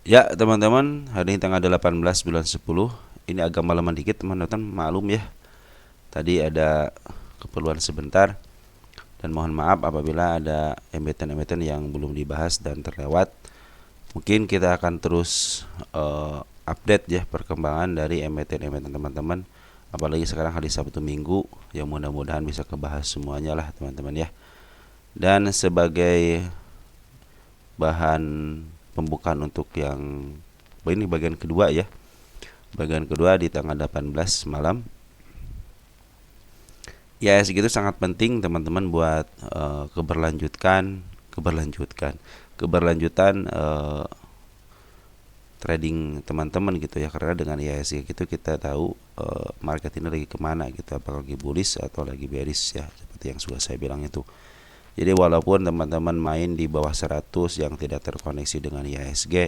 Ya teman-teman, hari ini tanggal 18 bulan 10. Ini agak malaman dikit teman-teman, maklum ya. Tadi ada keperluan sebentar. Dan mohon maaf apabila ada emiten-emiten yang belum dibahas dan terlewat. Mungkin kita akan terus update ya perkembangan dari emiten-emiten teman-teman. Apalagi sekarang hari Sabtu Minggu, yang mudah-mudahan bisa kebahas semuanya lah teman-teman ya. Dan sebagai bahan pembukaan untuk yang ini bagian kedua ya. Bagian kedua di tanggal 18 malam. Ya, segitu sangat penting teman-teman buat keberlanjutan trading teman-teman gitu ya, karena dengan IHSG gitu kita tahu market ini lagi kemana gitu, apakah lagi bullish atau lagi bearish ya, seperti yang sudah saya bilang itu. Jadi walaupun teman-teman main di bawah 100 yang tidak terkoneksi dengan IHSG,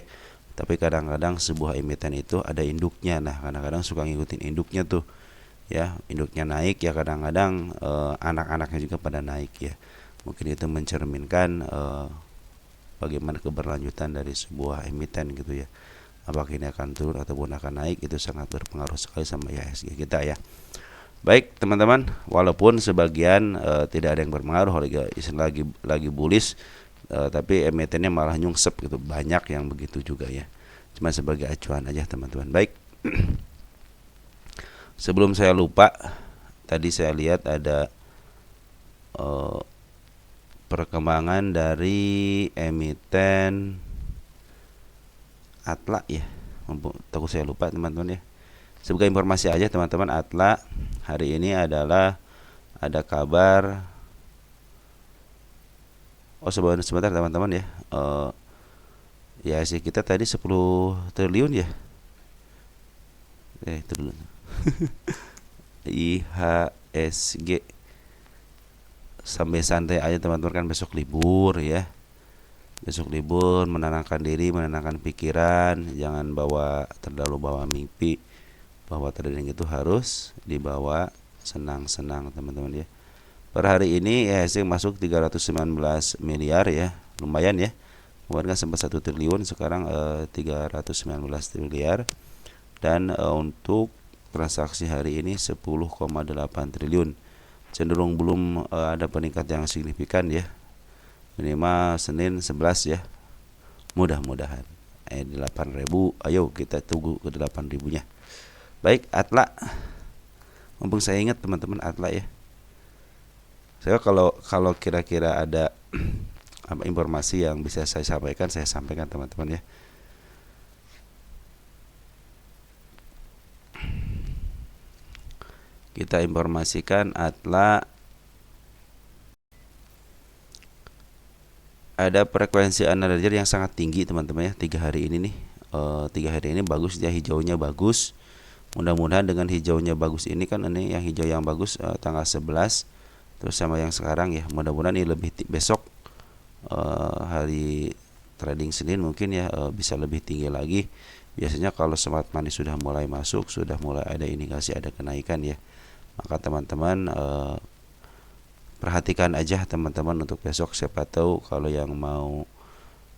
tapi kadang-kadang sebuah emiten itu ada induknya. Nah, kadang-kadang suka ngikutin induknya tuh. Ya, induknya naik ya kadang-kadang anak-anaknya juga pada naik ya. Mungkin itu mencerminkan bagaimana keberlanjutan dari sebuah emiten gitu ya. Apakah ini akan turun ataupun akan naik, itu sangat berpengaruh sekali sama IHSG kita ya. Baik teman-teman, walaupun sebagian tidak ada yang berpengaruh lagi bullish, tapi emitennya malah nyungsep gitu, banyak yang begitu juga ya. Cuma sebagai acuan aja teman-teman. Baik. Sebelum saya lupa, tadi saya lihat ada perkembangan dari emiten Atla ya. Takut saya lupa teman-teman ya. Sebagai informasi aja teman-teman, Atla hari ini adalah ada kabar. Oh sebentar teman-teman ya. Ya sih kita tadi 10 triliun ya. Triliun. IHSG. Sampai santai aja teman-teman, kan besok libur ya. Besok libur, menenangkan diri, menenangkan pikiran, jangan terlalu bawa mimpi. Bahwa trading itu harus dibawa senang-senang teman-teman ya. Per hari ini IHSG masuk 319 miliar ya, lumayan ya. Kemarin kan sempat 1 triliun, sekarang 319 miliar. Dan untuk transaksi hari ini 10,8 triliun. Cenderung belum ada peningkat yang signifikan ya. Minimal Senin 11 ya. Mudah-mudahan 8.000, ayo kita tunggu ke 8.000-nya. Baik, Atla. Mumpung saya ingat teman-teman, Atla ya. Saya kalau kira-kira ada apa informasi yang bisa saya sampaikan teman-teman ya. Kita informasikan Atla ada frekuensi analyzer yang sangat tinggi teman-teman ya, 3 hari ini nih. 3 hari ini bagus ya, hijaunya bagus. Mudah-mudahan dengan hijaunya bagus ini, kan ini yang hijau yang bagus tanggal 11 terus sama yang sekarang ya. Mudah-mudahan ini lebih besok hari trading Senin mungkin ya bisa lebih tinggi lagi. Biasanya kalau smart money sudah mulai masuk, sudah mulai ada indikasi ada kenaikan ya. Maka teman-teman perhatikan aja teman-teman untuk besok, siapa tahu kalau yang mau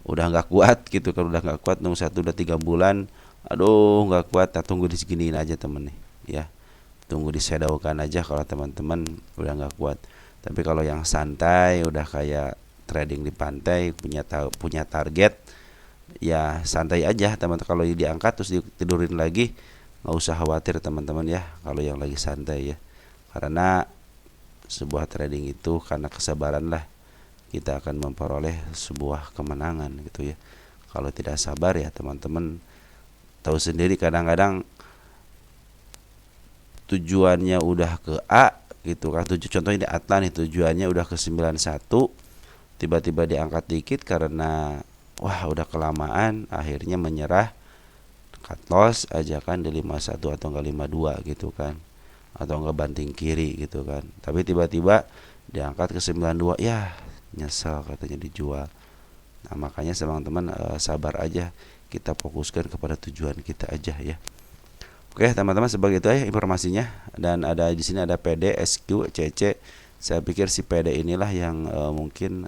udah nggak kuat gitu kan, udah nggak kuat nunggu 1 udah 3 bulan, aduh nggak kuat, tunggu di seginiin aja temen nih ya, tunggu disedaukan aja kalau teman-teman udah nggak kuat. Tapi kalau yang santai udah kayak trading di pantai, punya target ya, santai aja teman-teman. Kalau diangkat terus ditidurin lagi, nggak usah khawatir teman-teman ya, kalau yang lagi santai ya. Karena sebuah trading itu karena kesabaran lah kita akan memperoleh sebuah kemenangan gitu ya. Kalau tidak sabar ya teman-teman tahu sendiri, kadang-kadang tujuannya udah ke A gitu kan. Contohnya di Atlan nih, tujuannya udah ke 91, tiba-tiba diangkat dikit karena wah udah kelamaan, akhirnya menyerah, cut loss aja kan di 51 atau enggak 52 gitu kan, atau enggak banting kiri gitu kan. Tapi tiba-tiba diangkat ke 92, ya nyesel katanya dijual. Nah makanya teman-teman sabar aja, kita fokuskan kepada tujuan kita aja ya. Oke teman-teman, sebagai itu ya informasinya. Dan ada di sini ada PD, SQ, CC. Saya pikir si PD inilah yang mungkin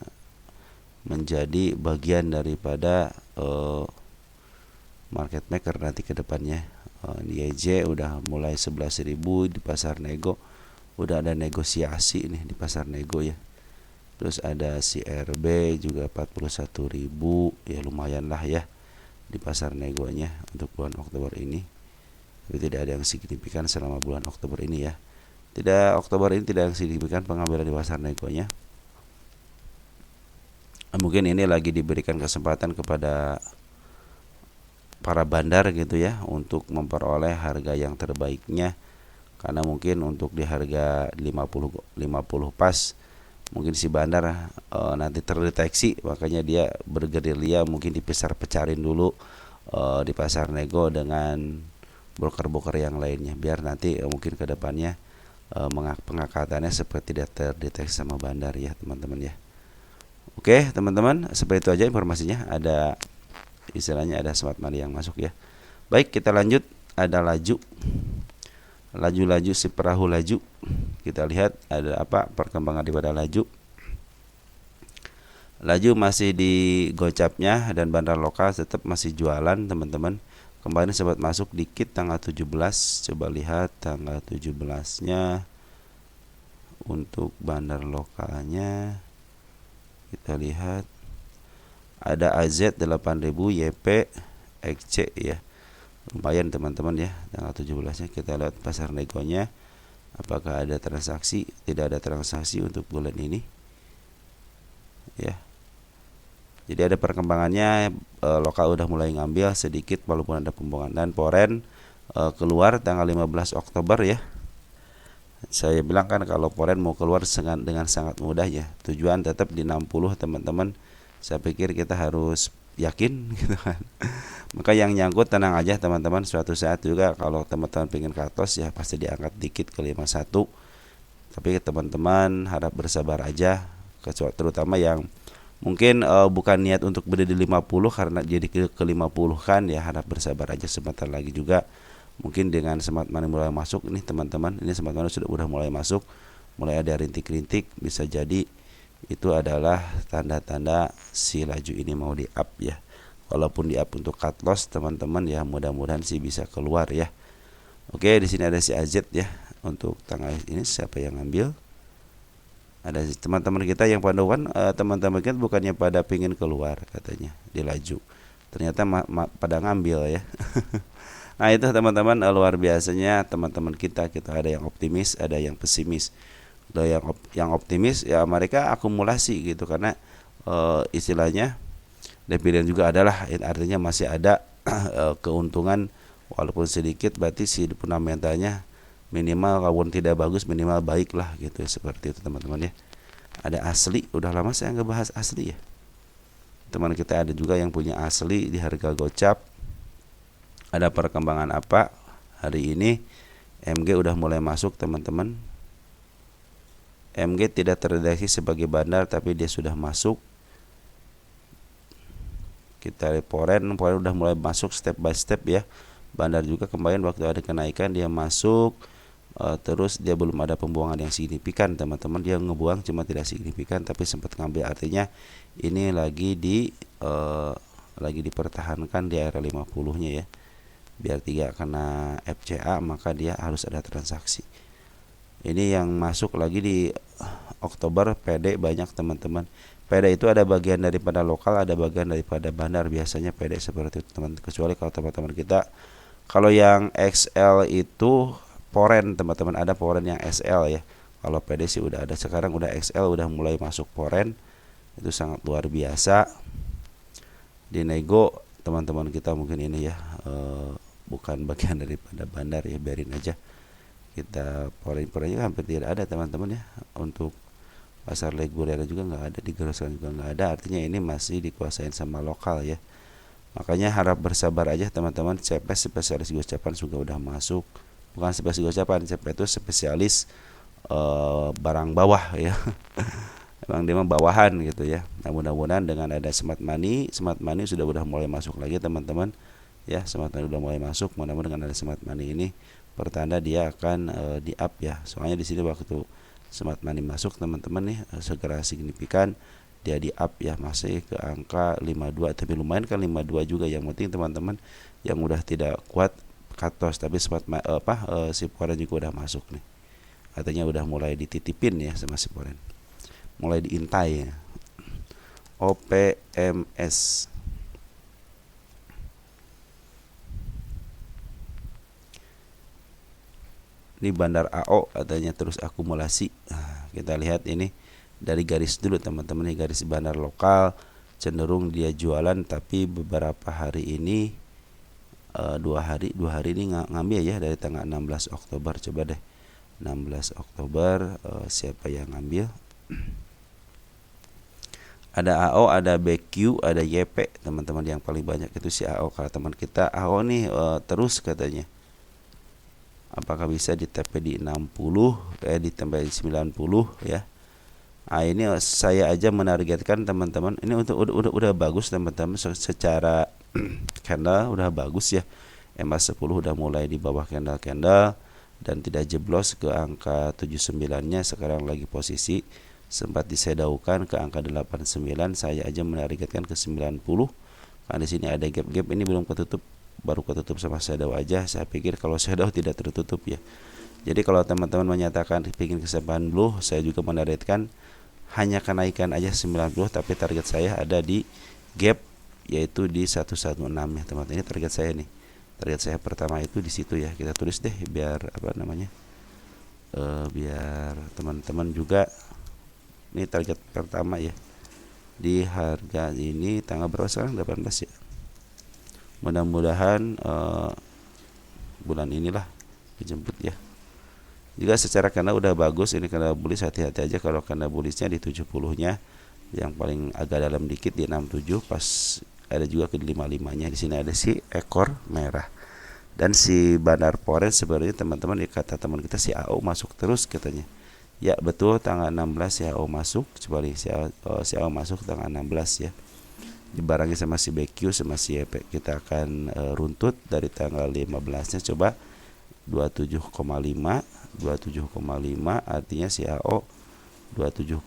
menjadi bagian daripada market maker nanti ke depannya. Di YJ udah mulai 11.000 di pasar nego, udah ada negosiasi nih di pasar nego ya. Terus ada CRB juga 41.000, ya lumayan lah ya di pasar negonya untuk bulan Oktober ini. Tapi tidak ada yang signifikan selama bulan Oktober ini ya. Oktober ini tidak yang signifikan pengambilan di pasar negonya. Mungkin ini lagi diberikan kesempatan kepada para bandar gitu ya untuk memperoleh harga yang terbaiknya, karena mungkin untuk di harga 50 pas mungkin si bandar nanti terdeteksi, makanya dia bergerilya mungkin dipecarin dulu di pasar nego dengan broker-broker yang lainnya, biar nanti mungkin kedepannya pengangkatannya seperti tidak terdeteksi sama bandar ya teman-teman ya. Oke teman-teman, seperti itu aja informasinya. Ada istilahnya ada smart money yang masuk ya. Baik, kita lanjut. Ada laju si perahu laju. Kita lihat ada apa perkembangan daripada laju. Laju masih di gocapnya dan bandar lokal tetap masih jualan teman-teman. Kemarin sempat masuk dikit tanggal 17. Coba lihat tanggal 17-nya untuk bandar lokalnya. Kita lihat ada AZ 8.000, YP, XC ya. Lumayan teman-teman ya tanggal 17-nya. Kita lihat pasar negonya apakah ada transaksi. Tidak ada transaksi untuk bulan ini ya. Jadi ada perkembangannya, lokal udah mulai ngambil sedikit walaupun ada pembuangan. Dan Foreign keluar tanggal 15 Oktober ya. Saya bilang kan kalau Foreign mau keluar dengan sangat mudah ya. Tujuan tetap di 60 teman-teman. Saya pikir kita harus yakin gitu kan. Maka yang nyangkut tenang aja teman-teman, suatu saat juga kalau teman-teman pengen ke atas ya pasti diangkat dikit ke 51. Tapi teman-teman harap bersabar aja, terutama yang mungkin bukan niat untuk beli di 50 karena jadi ke 50 kan ya, harap bersabar aja sebentar lagi juga. Mungkin dengan smart money mulai masuk nih teman-teman, ini smart money udah mulai masuk, mulai ada rintik-rintik, bisa jadi itu adalah tanda-tanda si laju ini mau di up ya. Walaupun di up untuk cut loss teman-teman ya, mudah-mudahan sih bisa keluar ya. Oke, di sini ada si AZ ya. Untuk tanggal ini siapa yang ngambil? Ada teman-teman kita yang panduan, teman-teman kita bukannya pada pingin keluar katanya di laju, ternyata pada ngambil ya. Nah itu teman-teman, luar biasanya teman-teman kita ada yang optimis, ada yang pesimis. Yang optimis ya mereka akumulasi gitu, karena istilahnya dividen juga adalah, artinya masih ada keuntungan walaupun sedikit, berarti si fundamentalnya minimal kalaupun tidak bagus minimal baik lah gitu ya, seperti itu teman-teman ya. Ada asli, udah lama saya nggak bahas asli ya. Teman kita ada juga yang punya asli di harga gocap. Ada perkembangan apa hari ini? MG udah mulai masuk teman-teman. MG tidak terdeteksi sebagai bandar tapi dia sudah masuk. Kita lihat Foreign udah mulai masuk step by step ya. Bandar juga kemarin waktu ada kenaikan dia masuk, terus dia belum ada pembuangan yang signifikan teman-teman. Dia ngebuang cuma tidak signifikan tapi sempat ngambil, artinya ini lagi dipertahankan di area 50-nya ya. Biar tidak kena FCA maka dia harus ada transaksi. Ini yang masuk lagi di Oktober PD banyak teman-teman. PD itu ada bagian daripada lokal, ada bagian daripada bandar, biasanya PD seperti itu teman. Kecuali kalau teman-teman kita, kalau yang XL itu Foreign teman-teman, ada Foreign yang SL ya. Kalau PD sih udah ada, sekarang udah XL udah mulai masuk Foreign. Itu sangat luar biasa. Di nego teman-teman kita mungkin ini ya bukan bagian daripada bandar ya, biarin aja. Kita Foreign hampir tidak ada teman-teman ya. Untuk pasar reguler juga nggak ada, di grosir juga nggak ada, artinya ini masih dikuasain sama lokal ya. Makanya harap bersabar aja teman-teman. CP spesialis gocapan juga udah masuk, bukan spesialis gocapan, CP itu spesialis barang bawah ya. Emang dia mah bawahan gitu ya. Nah mudah-mudahan dengan ada smart money sudah mulai masuk lagi teman-teman ya. Smart money udah mulai masuk, mudah-mudahan dengan ada smart money ini pertanda dia akan di up ya. Soalnya di sini waktu smart money masuk teman-teman nih segera signifikan dia di up ya, masih ke angka 52, tapi lumayan kan 52 juga. Yang penting teman-teman yang udah tidak kuat cut loss, tapi si foreign juga udah masuk nih, artinya udah mulai dititipin ya sama si foreign, mulai diintai ya. OPMS ini bandar AO adanya terus akumulasi. Nah, kita lihat ini dari garis dulu teman-teman, ini garis bandar lokal cenderung dia jualan, tapi beberapa hari ini dua hari ini ngambil ya dari tanggal 16 Oktober. Coba deh 16 Oktober siapa yang ngambil? Ada AO, ada BQ, ada YP teman-teman. Yang paling banyak itu si AO. Kalau teman kita AO nih terus katanya, apakah bisa di TP di 60 ditambah di 90 ya. Nah, ini saya aja menargetkan teman-teman, ini udah bagus teman-teman secara candle udah bagus ya. MA10 udah mulai di bawah candle dan tidak jeblos ke angka 79-nya. Sekarang lagi posisi sempat disedaukan ke angka 89. Saya aja menargetkan ke 90. Karena di sini ada gap-gap, ini belum ketutup, baru ketutup sama shadow aja. Saya pikir kalau shadow tidak tertutup ya. Jadi kalau teman-teman menyatakan ingin ke 90, saya juga menargetkan hanya kenaikan aja 90, tapi target saya ada di gap yaitu di 116 ya teman-teman. Ini target saya nih. Target saya pertama itu di situ ya. Kita tulis deh biar biar teman-teman juga. Ini target pertama ya. Di harga ini tanggal berapa sekarang? 18 ya. Mudah-mudahan bulan inilah dijemput ya. Juga secara karena udah bagus, ini karena bullish, hati-hati aja kalau karena bullishnya di 70-nya, yang paling agak dalam dikit di 67, pas ada juga ke 55-nya. Di sini ada si ekor merah. Dan si bandar foreign sebenarnya teman-teman, kata teman kita si AO masuk terus katanya. Ya betul, tanggal 16 si AO masuk. Coba nih si AO masuk tanggal 16 ya. Dibarengi sama si BQ sama si YP. Kita akan runtut dari tanggal 15-nya. Coba 27,5 artinya si AO 27,5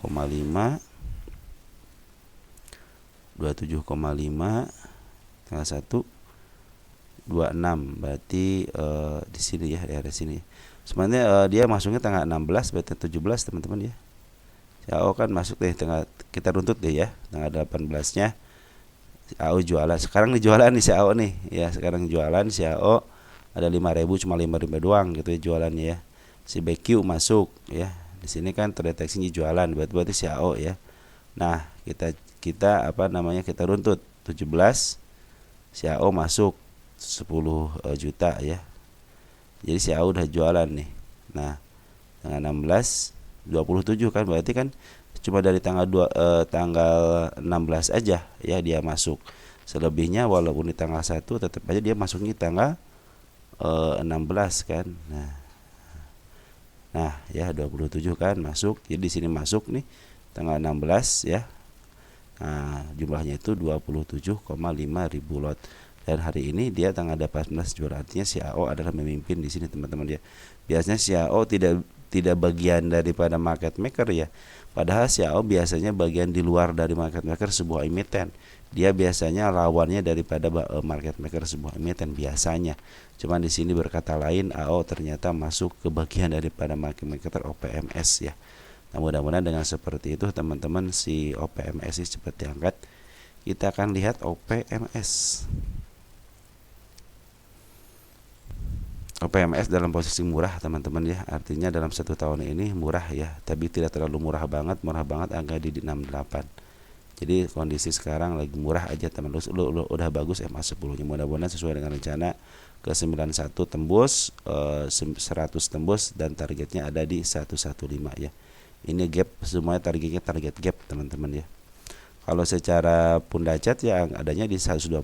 tanggal 1 26, berarti di sini ya, daerah sini. Sebenarnya dia masuknya tanggal 16, berarti 17 teman-teman ya. Si AO kan masuk deh tanggal, kita runtut deh ya, tanggal 18-nya si AO jualan. Sekarang nih jualan nih si AO nih ya, sekarang jualan si AO ada 5.000, cuma 5.000 doang gitu ya jualannya ya. Si BQ masuk ya. Di sini kan terdeteksinya jualan, berarti si AO ya. Nah, kita kita runtut 17, si AO masuk 10 juta ya. Jadi si AO udah jualan nih. Nah, tanggal 16 27 kan, berarti kan cuma dari tanggal 16 aja ya dia masuk. Selebihnya walaupun di tanggal 1 tetap aja dia masuknya tanggal 16 kan. Nah, ya 27 kan masuk. Jadi di sini masuk nih tanggal 16 ya. Nah, jumlahnya itu 27,5 ribu lot. Dan hari ini dia tanggal 18 juara, artinya si AO adalah memimpin di sini teman-teman ya. Biasanya si AO tidak bagian daripada market maker ya. Padahal si AO biasanya bagian di luar dari market maker sebuah emiten. Dia biasanya lawannya daripada market maker sebuah emiten biasanya. Cuman di sini berkata lain, AO ternyata masuk ke bagian daripada market maker OPMS ya. Nah, mudah-mudahan dengan seperti itu teman-teman si OPMS ini cepat diangkat. Kita akan lihat OPMS. OPMS dalam posisi murah teman-teman ya, artinya dalam 1 tahun ini murah ya, tapi tidak terlalu murah banget angka di 68. Jadi kondisi sekarang lagi murah aja teman, udah bagus MA10 nya. Mudah-mudahan sesuai dengan rencana ke 91 tembus, 100 tembus, dan targetnya ada di 115 ya. Ini gap, semuanya target gap teman-teman ya. Kalau secara pundacat ya adanya di 121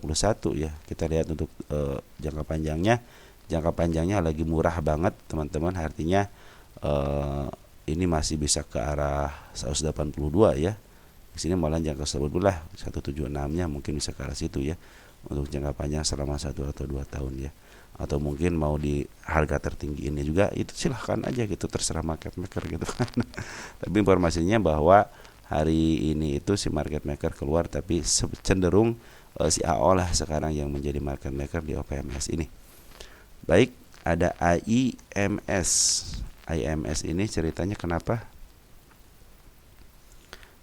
ya. Kita lihat untuk jangka panjangnya lagi murah banget teman-teman, artinya ini masih bisa ke arah 182 ya. Di sini malah jangka 176-nya mungkin bisa ke arah situ ya, untuk jangka panjang selama 1 atau 2 tahun ya. Atau mungkin mau di harga tertinggi ini juga, itu silahkan aja gitu, terserah market maker gitu kan. Tapi informasinya bahwa hari ini itu si market maker keluar, tapi cenderung si AO lah sekarang yang menjadi market maker di OPMS ini. Baik, ada AIMS. AIMS ini ceritanya kenapa?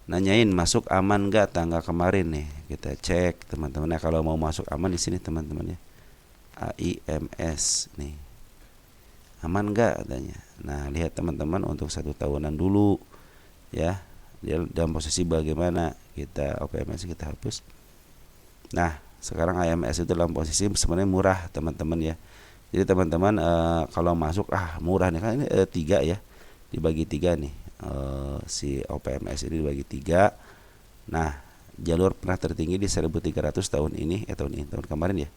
Nanyain masuk aman gak tanggal kemarin nih. Kita cek teman-teman. Nah, kalau mau masuk aman di sini teman-teman ya. AIMS nih. Aman gak katanya. Nah, lihat teman-teman untuk 1 tahunan dulu ya. Dia dalam posisi bagaimana? Kita OPMS kita hapus. Nah, sekarang AIMS itu dalam posisi sebenarnya murah teman-teman ya. Jadi teman-teman kalau masuk murah nih kan ini 3 ya. Dibagi 3 nih. Si OPMS ini dibagi 3. Nah, jalur pernah tertinggi di 1300 tahun ini, tahun kemarin ya.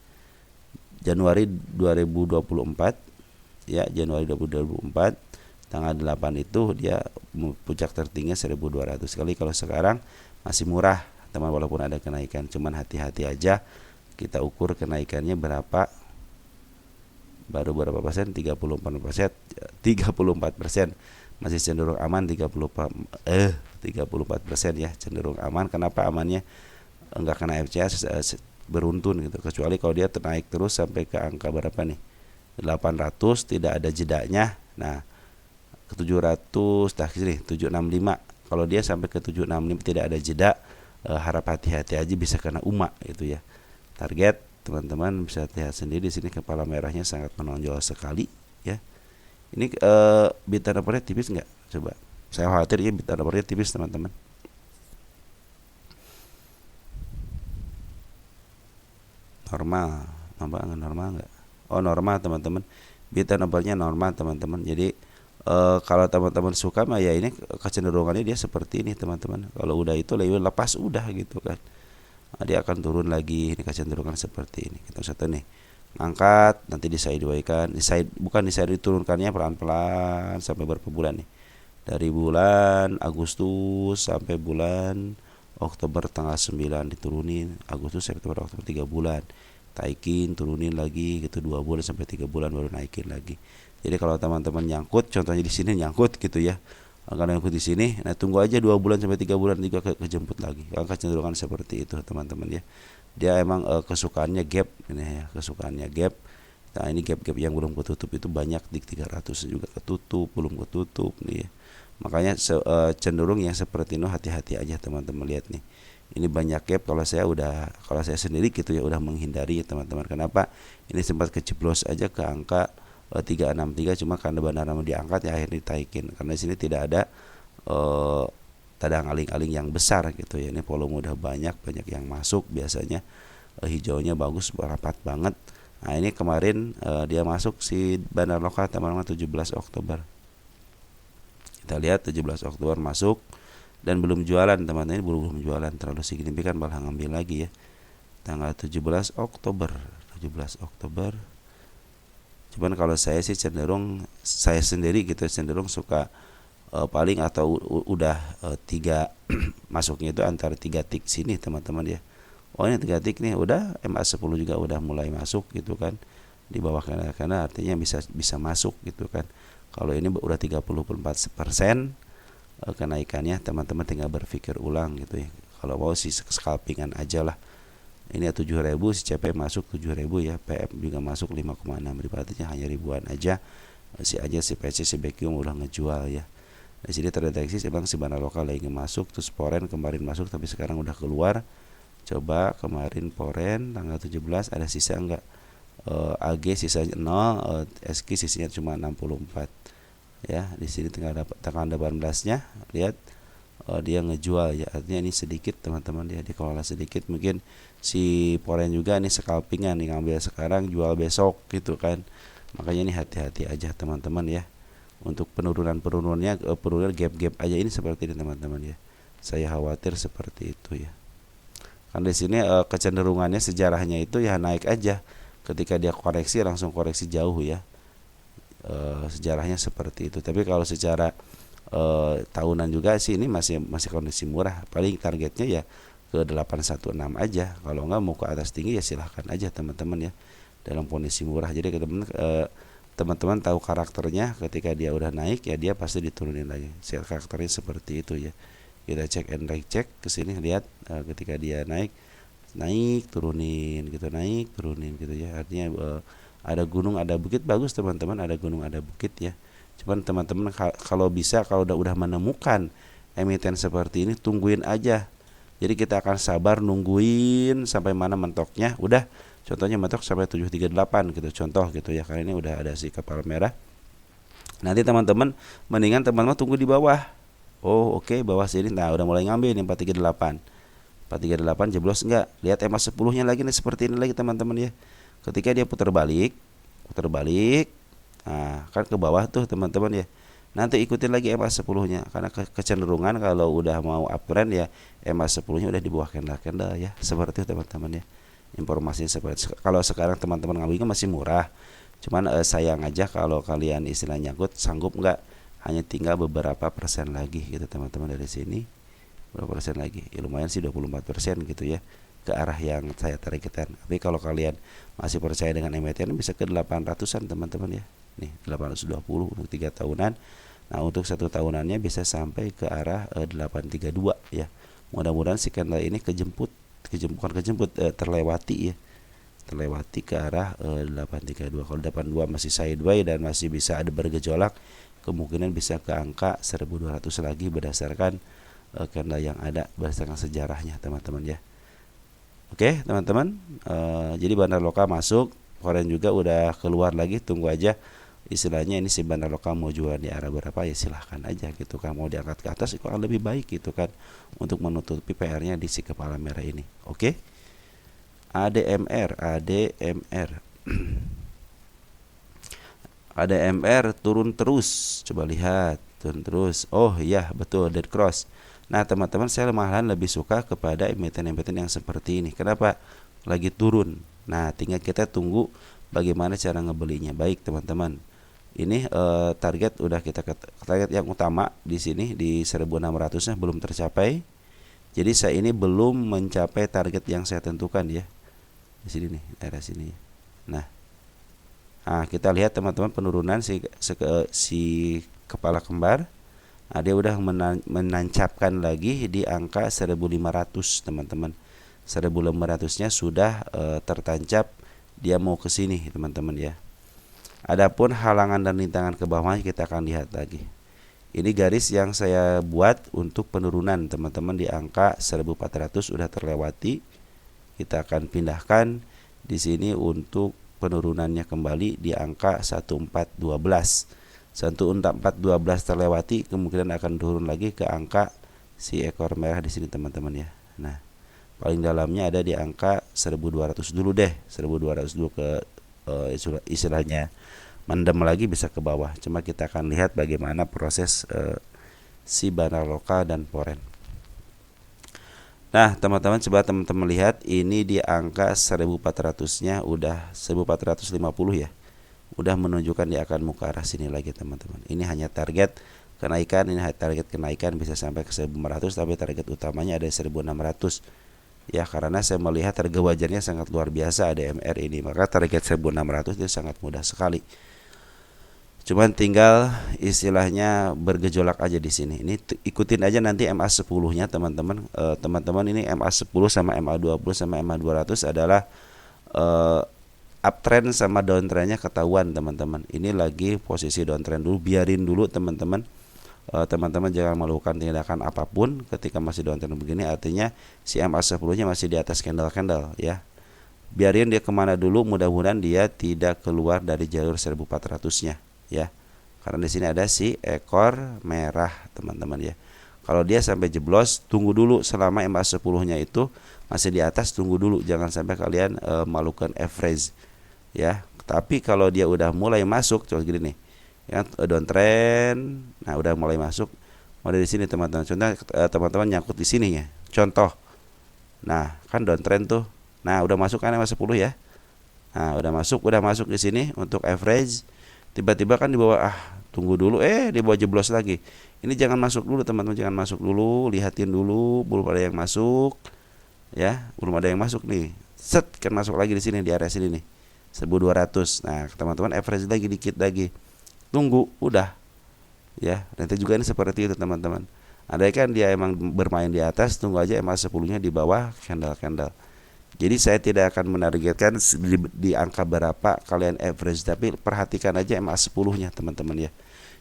Januari 2024 ya, Januari 2024 tanggal 8 itu dia puncak tertinggi 1200 kali. Kalau sekarang masih murah teman, walaupun ada kenaikan, cuman hati-hati aja. Kita ukur kenaikannya berapa, baru berapa persen, 34%, 34%. Masih cenderung aman 34% ya, cenderung aman. Kenapa amannya? Enggak kena FCA beruntun gitu, kecuali kalau dia naik terus sampai ke angka berapa nih, 800 tidak ada jedanya. Nah, ke 700 sini 765. Kalau dia sampai ke 765 tidak ada jeda, harap hati-hati aja, bisa kena UMA itu ya. Target teman-teman bisa lihat sendiri di sini, kepala merahnya sangat menonjol sekali ya. Ini bid turnovernya tipis nggak? Coba. Saya khawatir ya bid turnovernya tipis teman-teman. Normal, nampak nggak normal nggak? Oh normal teman-teman. Bid turnovernya normal teman-teman. Jadi kalau teman-teman suka mah ya ini kecenderungannya dia seperti ini teman-teman. Kalau udah itu lepas udah gitu kan. Nah, dia akan turun lagi. Ini kecenderungan seperti ini. Kita satu nih. Angkat, nanti disideway-kan, bukan diturunkannya pelan-pelan sampai berapa bulan nih. Dari bulan Agustus sampai bulan Oktober tanggal 9 diturunin, Agustus, September, Oktober 3 bulan. Taikin, turunin lagi gitu 2 bulan sampai 3 bulan baru naikin lagi. Jadi kalau teman-teman nyangkut, contohnya di sini nyangkut gitu ya. Kalau nyangkut di sini, nah tunggu aja 2 bulan sampai 3 bulan juga kejemput lagi. Kecenderungan seperti itu teman-teman ya. Dia emang kesukaannya gap ini ya, kesukaannya gap. Nah, ini gap-gap yang belum ketutup itu banyak, di 300 juga ketutup, belum ketutup nih ya. Makanya cenderung yang seperti ini hati-hati aja teman-teman. Lihat nih. Ini banyak gap, kalau saya sendiri gitu ya udah menghindari ya teman-teman. Kenapa? Ini sempat keceblos aja ke angka 363, cuma karena bandar nama diangkat ya akhirnya ditaikin. Karena di sini tidak ada tadang aling-aling yang besar gitu ya. Ini volume udah banyak yang masuk, biasanya hijaunya bagus, rapat banget. Nah ini kemarin dia masuk si bandar lokal teman-teman 17 Oktober. Kita lihat 17 Oktober masuk dan belum jualan teman-teman, ini belum jualan terlalu signifikan, malah ngambil lagi ya. Tanggal 17 Oktober. Cuman kalau saya sih cenderung, saya sendiri gitu cenderung suka paling atau udah 3 masuknya itu antara 3 tik sini teman-teman ya. Oh ini 3 tik nih, udah MA10 juga udah mulai masuk gitu kan. Di bawah karena artinya bisa masuk gitu kan. Kalau ini udah 34% kenaikannya, teman-teman tinggal berpikir ulang gitu ya. Kalau mau sih scalpingan aja lah. Ini 7.000, si CP masuk 7.000 ya, PM juga masuk 5,6 ribu, artinya hanya ribuan aja. Si PC, si BQ udah ngejual ya. Di sini terdeteksi memang si bandar lokal lagi masuk, terus Poren kemarin masuk tapi sekarang udah keluar. Coba kemarin Poren tanggal 17 ada sisa enggak? AG sisanya 0, SQ sisanya cuma 64. Ya, di sini tinggal dapat tanggal 18-nya, lihat dia ngejual ya, artinya ini sedikit teman-teman, dia dikelola sedikit. Mungkin si Poren juga nih scalpingan nih, ngambil sekarang jual besok gitu kan. Makanya ini hati-hati aja teman-teman ya. Untuk penurunan-penurunannya, penurunan gap-gap aja ini seperti ini teman-teman ya. Saya khawatir seperti itu ya. Kan di sini kecenderungannya sejarahnya itu ya naik aja. Ketika dia koreksi langsung koreksi jauh ya. Sejarahnya seperti itu. Tapi kalau secara tahunan juga sih ini masih kondisi murah. Paling targetnya ya ke 816 aja. Kalau enggak mau ke atas tinggi ya silahkan aja teman-teman ya. Dalam kondisi murah. Jadi teman-teman tahu karakternya, ketika dia udah naik ya dia pasti diturunin lagi. Karakternya seperti itu ya. Kita cek and recheck ke sini, lihat ketika dia naik turunin gitu, naik turunin gitu ya. Artinya ada gunung ada bukit, bagus teman-teman, ada gunung ada bukit ya. Cuman teman-teman kalau bisa, kalau udah menemukan emiten seperti ini, tungguin aja. Jadi kita akan sabar nungguin sampai mana mentoknya. Udah, contohnya mentok sampai 738 gitu, contoh gitu ya. Karena ini udah ada si kepala merah. Nanti teman-teman mendingan teman-teman tunggu di bawah. Oh oke, bawah sini. Nah udah mulai ngambil nih 438 jeblos enggak. Lihat EMA 10 nya lagi nih, seperti ini lagi teman-teman ya. Ketika dia putar balik, nah kan ke bawah tuh teman-teman ya. Nanti ikutin lagi EMA 10 nya, karena kecenderungan kalau udah mau uptrend ya EMA 10 nya udah di bawah candle ya. Seperti itu teman-teman ya. Informasinya seperti kalau sekarang teman-teman ngambilnya masih murah. Cuman sayang aja kalau kalian istilahnya nyangkut, sanggup nggak, hanya tinggal beberapa persen lagi gitu teman-teman dari sini. Berapa persen lagi? Ya lumayan sih, 24% gitu ya, ke arah yang saya targetkan. Tapi kalau kalian masih percaya dengan emiten, bisa ke 800-an teman-teman ya. Nih 820 untuk 3 tahunan. Nah untuk 1 tahunannya bisa sampai ke arah 832 ya. Mudah-mudahan si candle ini terlewati ya, terlewati ke arah 832. Kalau 82 masih sideways dan masih bisa ada bergejolak, kemungkinan bisa ke angka 1200 lagi berdasarkan candle yang ada, berdasarkan sejarahnya teman-teman ya. Oke teman-teman, jadi bandar lokal masuk, foreign juga udah keluar lagi, tunggu aja istilahnya ini si bandar lokal mau jual di arah berapa ya silahkan aja gitu kan. Mau diangkat ke atas itu akan lebih baik gitu kan, untuk menutupi PR-nya di si kepala merah ini. Oke. ADMR ADMR turun terus, coba lihat, turun terus. Oh iya betul, dead cross. Nah teman-teman, saya malahan lebih suka kepada emiten-emiten yang seperti ini. Kenapa? Lagi turun. Nah tinggal kita tunggu bagaimana cara ngebelinya. Baik teman-teman, ini target udah kita target yang utama di sini di 1600-nya belum tercapai. Jadi saya ini belum mencapai target yang saya tentukan ya. Di sini nih, daerah sini. Nah kita lihat teman-teman penurunan si kepala kembar. Nah, dia udah menancapkan lagi di angka 1500 teman-teman. 1500-nya sudah tertancap, dia mau ke sini teman-teman ya. Adapun halangan dan rintangan ke bawahnya kita akan lihat lagi. Ini garis yang saya buat untuk penurunan teman-teman di angka 1400 sudah terlewati. Kita akan pindahkan di sini untuk penurunannya kembali di angka 1412. 1412 terlewati, kemungkinan akan turun lagi ke angka si ekor merah di sini teman-teman ya. Nah, paling dalamnya ada di angka 1200 dulu deh. 1200 dulu ke istilahnya mendem lagi bisa ke bawah. Cuma kita akan lihat bagaimana proses si bandar lokal dan foreign. Nah teman-teman, coba teman-teman lihat ini di angka 1400-nya udah 1450 ya. Udah menunjukkan dia akan mau ke arah sini lagi teman-teman. Ini hanya target kenaikan, bisa sampai ke 1500, tapi target utamanya ada 1600 ya, karena saya melihat harga wajarnya sangat luar biasa ADMR ini, maka target 1600 itu sangat mudah sekali. Cuman tinggal istilahnya bergejolak aja di sini. Ini ikutin aja nanti MA10-nya teman-teman. Teman-teman ini MA10 sama MA20 sama MA200 adalah uptrend sama downtrendnya ketahuan teman-teman. Ini lagi posisi downtrend dulu, biarin dulu teman-teman. Teman-teman jangan melakukan tindakan apapun ketika masih downtrend begini. Artinya si MA10-nya masih di atas candle ya. Biarin dia kemana dulu, mudah-mudahan dia tidak keluar dari jalur 1400-nya ya. Karena di sini ada si ekor merah teman-teman ya. Kalau dia sampai jeblos, tunggu dulu selama MA10-nya itu masih di atas, tunggu dulu, jangan sampai kalian melakukan average ya. Tapi kalau dia udah mulai masuk, coba gini nih ya, downtrend, nah udah mulai masuk, mulai di sini teman-teman. Contoh teman-teman nyangkut di sini ya, contoh. Nah kan downtrend tuh, nah udah masuk kan MA10 ya. Nah udah masuk di sini untuk average. Tiba-tiba kan di bawah, tunggu dulu, di bawah jeblos lagi. Ini jangan masuk dulu teman-teman, jangan masuk dulu, lihatin dulu, belum ada yang masuk ya, belum ada yang masuk nih. Set kan masuk lagi di sini, di area sini nih 1200. Nah teman-teman average lagi dikit lagi, tunggu, udah ya. Nanti juga ini seperti itu teman-teman. Andai kan dia emang bermain di atas, tunggu aja MA 10-nya di bawah candle. Jadi saya tidak akan menargetkan di angka berapa kalian average, tapi perhatikan aja MA 10-nya teman-teman ya.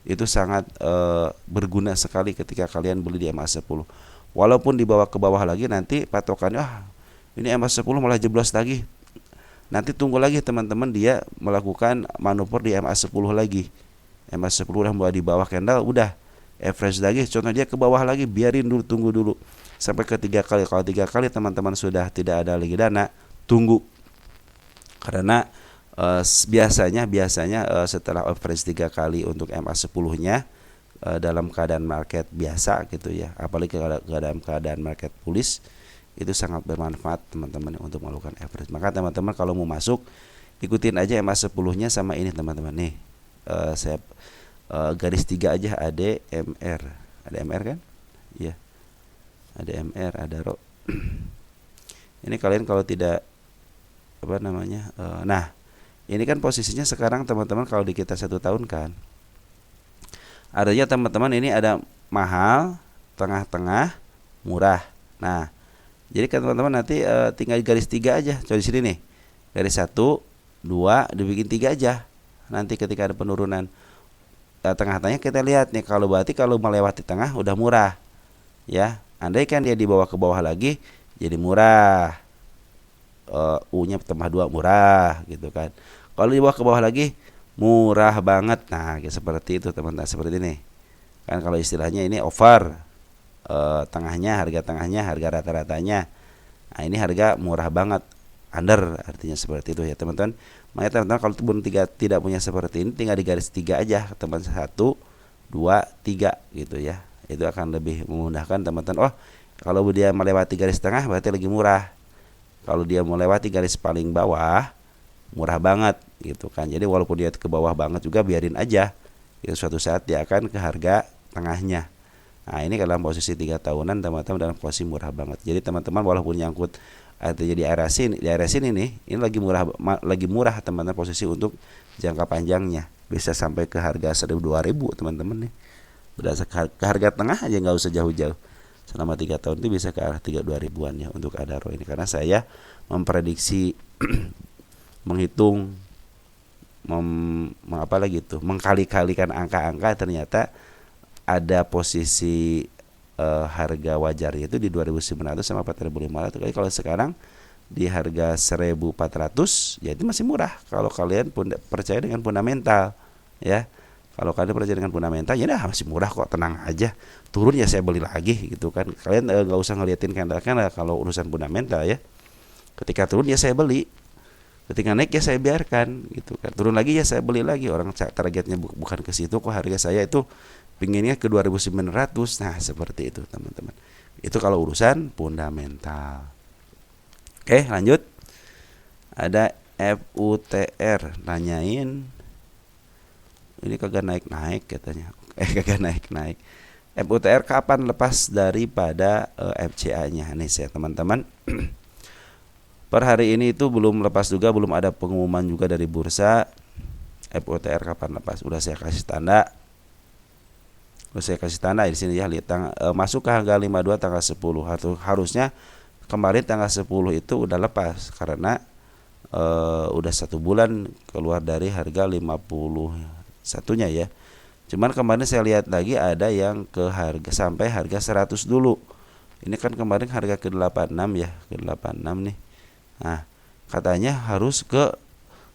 Itu sangat berguna sekali ketika kalian beli di MA 10. Walaupun dibawa ke bawah lagi nanti patokannya ini MA 10 malah jeblos lagi. Nanti tunggu lagi teman-teman dia melakukan manuver di MA 10 lagi. MA 10 udah mulai di bawah candle, udah average lagi, contoh dia ke bawah lagi, biarin dulu, tunggu dulu sampai ke 3 kali. Kalau 3 kali teman-teman sudah tidak ada lagi dana, tunggu, karena biasanya setelah average 3 kali untuk MA 10-nya dalam keadaan market biasa gitu ya, apalagi dalam keadaan market bullish, itu sangat bermanfaat teman-teman untuk melakukan average. Maka teman-teman kalau mau masuk, ikutin aja MA 10-nya sama ini teman-teman nih. Saya garis 3 aja, ADMR. Ada MR kan? Iya. Ada MR, ada RO. Ini kalian kalau tidak apa namanya? Nah, ini kan posisinya sekarang teman-teman kalau di kita 1 tahun kan. Artinya teman-teman ini ada mahal, tengah-tengah, murah. Nah, jadi kan teman-teman nanti tinggal garis 3 aja. Coba di sini nih. Garis 1, 2 dibikin 3 aja. Nanti ketika ada penurunan tengah-tengahnya kita lihat nih, kalau berarti kalau melewati tengah udah murah ya. Andai kan dia dibawa ke bawah lagi jadi murah, U-nya tambah 2 murah gitu kan. Kalau dibawa ke bawah lagi murah banget. Nah seperti itu teman-teman, seperti ini kan. Kalau istilahnya ini over, tengahnya, harga rata-ratanya. Nah ini harga murah banget, under, artinya seperti itu ya teman-teman. Makanya teman-teman kalau turun tidak punya seperti ini, tinggal di garis 3 aja teman, 1, 2, 3 gitu ya. Itu akan lebih memudahkan teman-teman. Oh, kalau dia melewati garis tengah berarti lagi murah. Kalau dia melewati garis paling bawah, murah banget gitu kan. Jadi walaupun dia ke bawah banget juga biarin aja. Itu suatu saat dia akan ke harga tengahnya. Nah, ini dalam posisi 3 tahunan teman-teman dalam posisi murah banget. Jadi teman-teman walaupun nyangkut artinya di area sini nih, ini lagi murah teman-teman posisi untuk jangka panjangnya, bisa sampai ke harga 1.000 2.000 teman-teman nih. Berdasarkan ke harga tengah aja, nggak usah jauh-jauh. Selama 3 tahun itu bisa ke arah 2.000-an ya untuk Adaro ini, karena saya memprediksi menghitung mengkali-kalikan angka-angka, ternyata ada posisi harga wajarnya itu di 2.900 sama 4.500. Jadi kalau sekarang di harga 1.400 ya itu masih murah kalau kalian percaya dengan fundamental ya. Kalau kalian percaya dengan fundamental ya dah masih murah kok, tenang aja. Turun ya saya beli lagi gitu kan. Kalian nggak usah ngeliatin candle-candle kalau urusan fundamental ya. Ketika turun ya saya beli, ketika naik ya saya biarkan gitu kan. Turun lagi ya saya beli lagi. Orang targetnya bukan ke situ kok, harga saya itu pinginnya ke 2.900. Nah seperti itu teman-teman. Itu kalau urusan fundamental. Oke lanjut. Ada FUTR nanyain, ini kagak naik-naik katanya. Kagak naik-naik. FUTR kapan lepas daripada FCA-nya? Nih saya teman-teman. Per hari ini itu belum lepas juga, belum ada pengumuman juga dari bursa. FUTR kapan lepas? Udah saya kasih tanda. Di sini ya, lihat masuk ke harga 52 tanggal 10. Harusnya kemarin tanggal 10 itu udah lepas karena udah 1 bulan keluar dari harga 51-nya ya. Cuman kemarin saya lihat lagi ada yang ke harga sampai harga 100 dulu. Ini kan kemarin harga ke 86 ya, ke 86 nih. Nah, katanya harus ke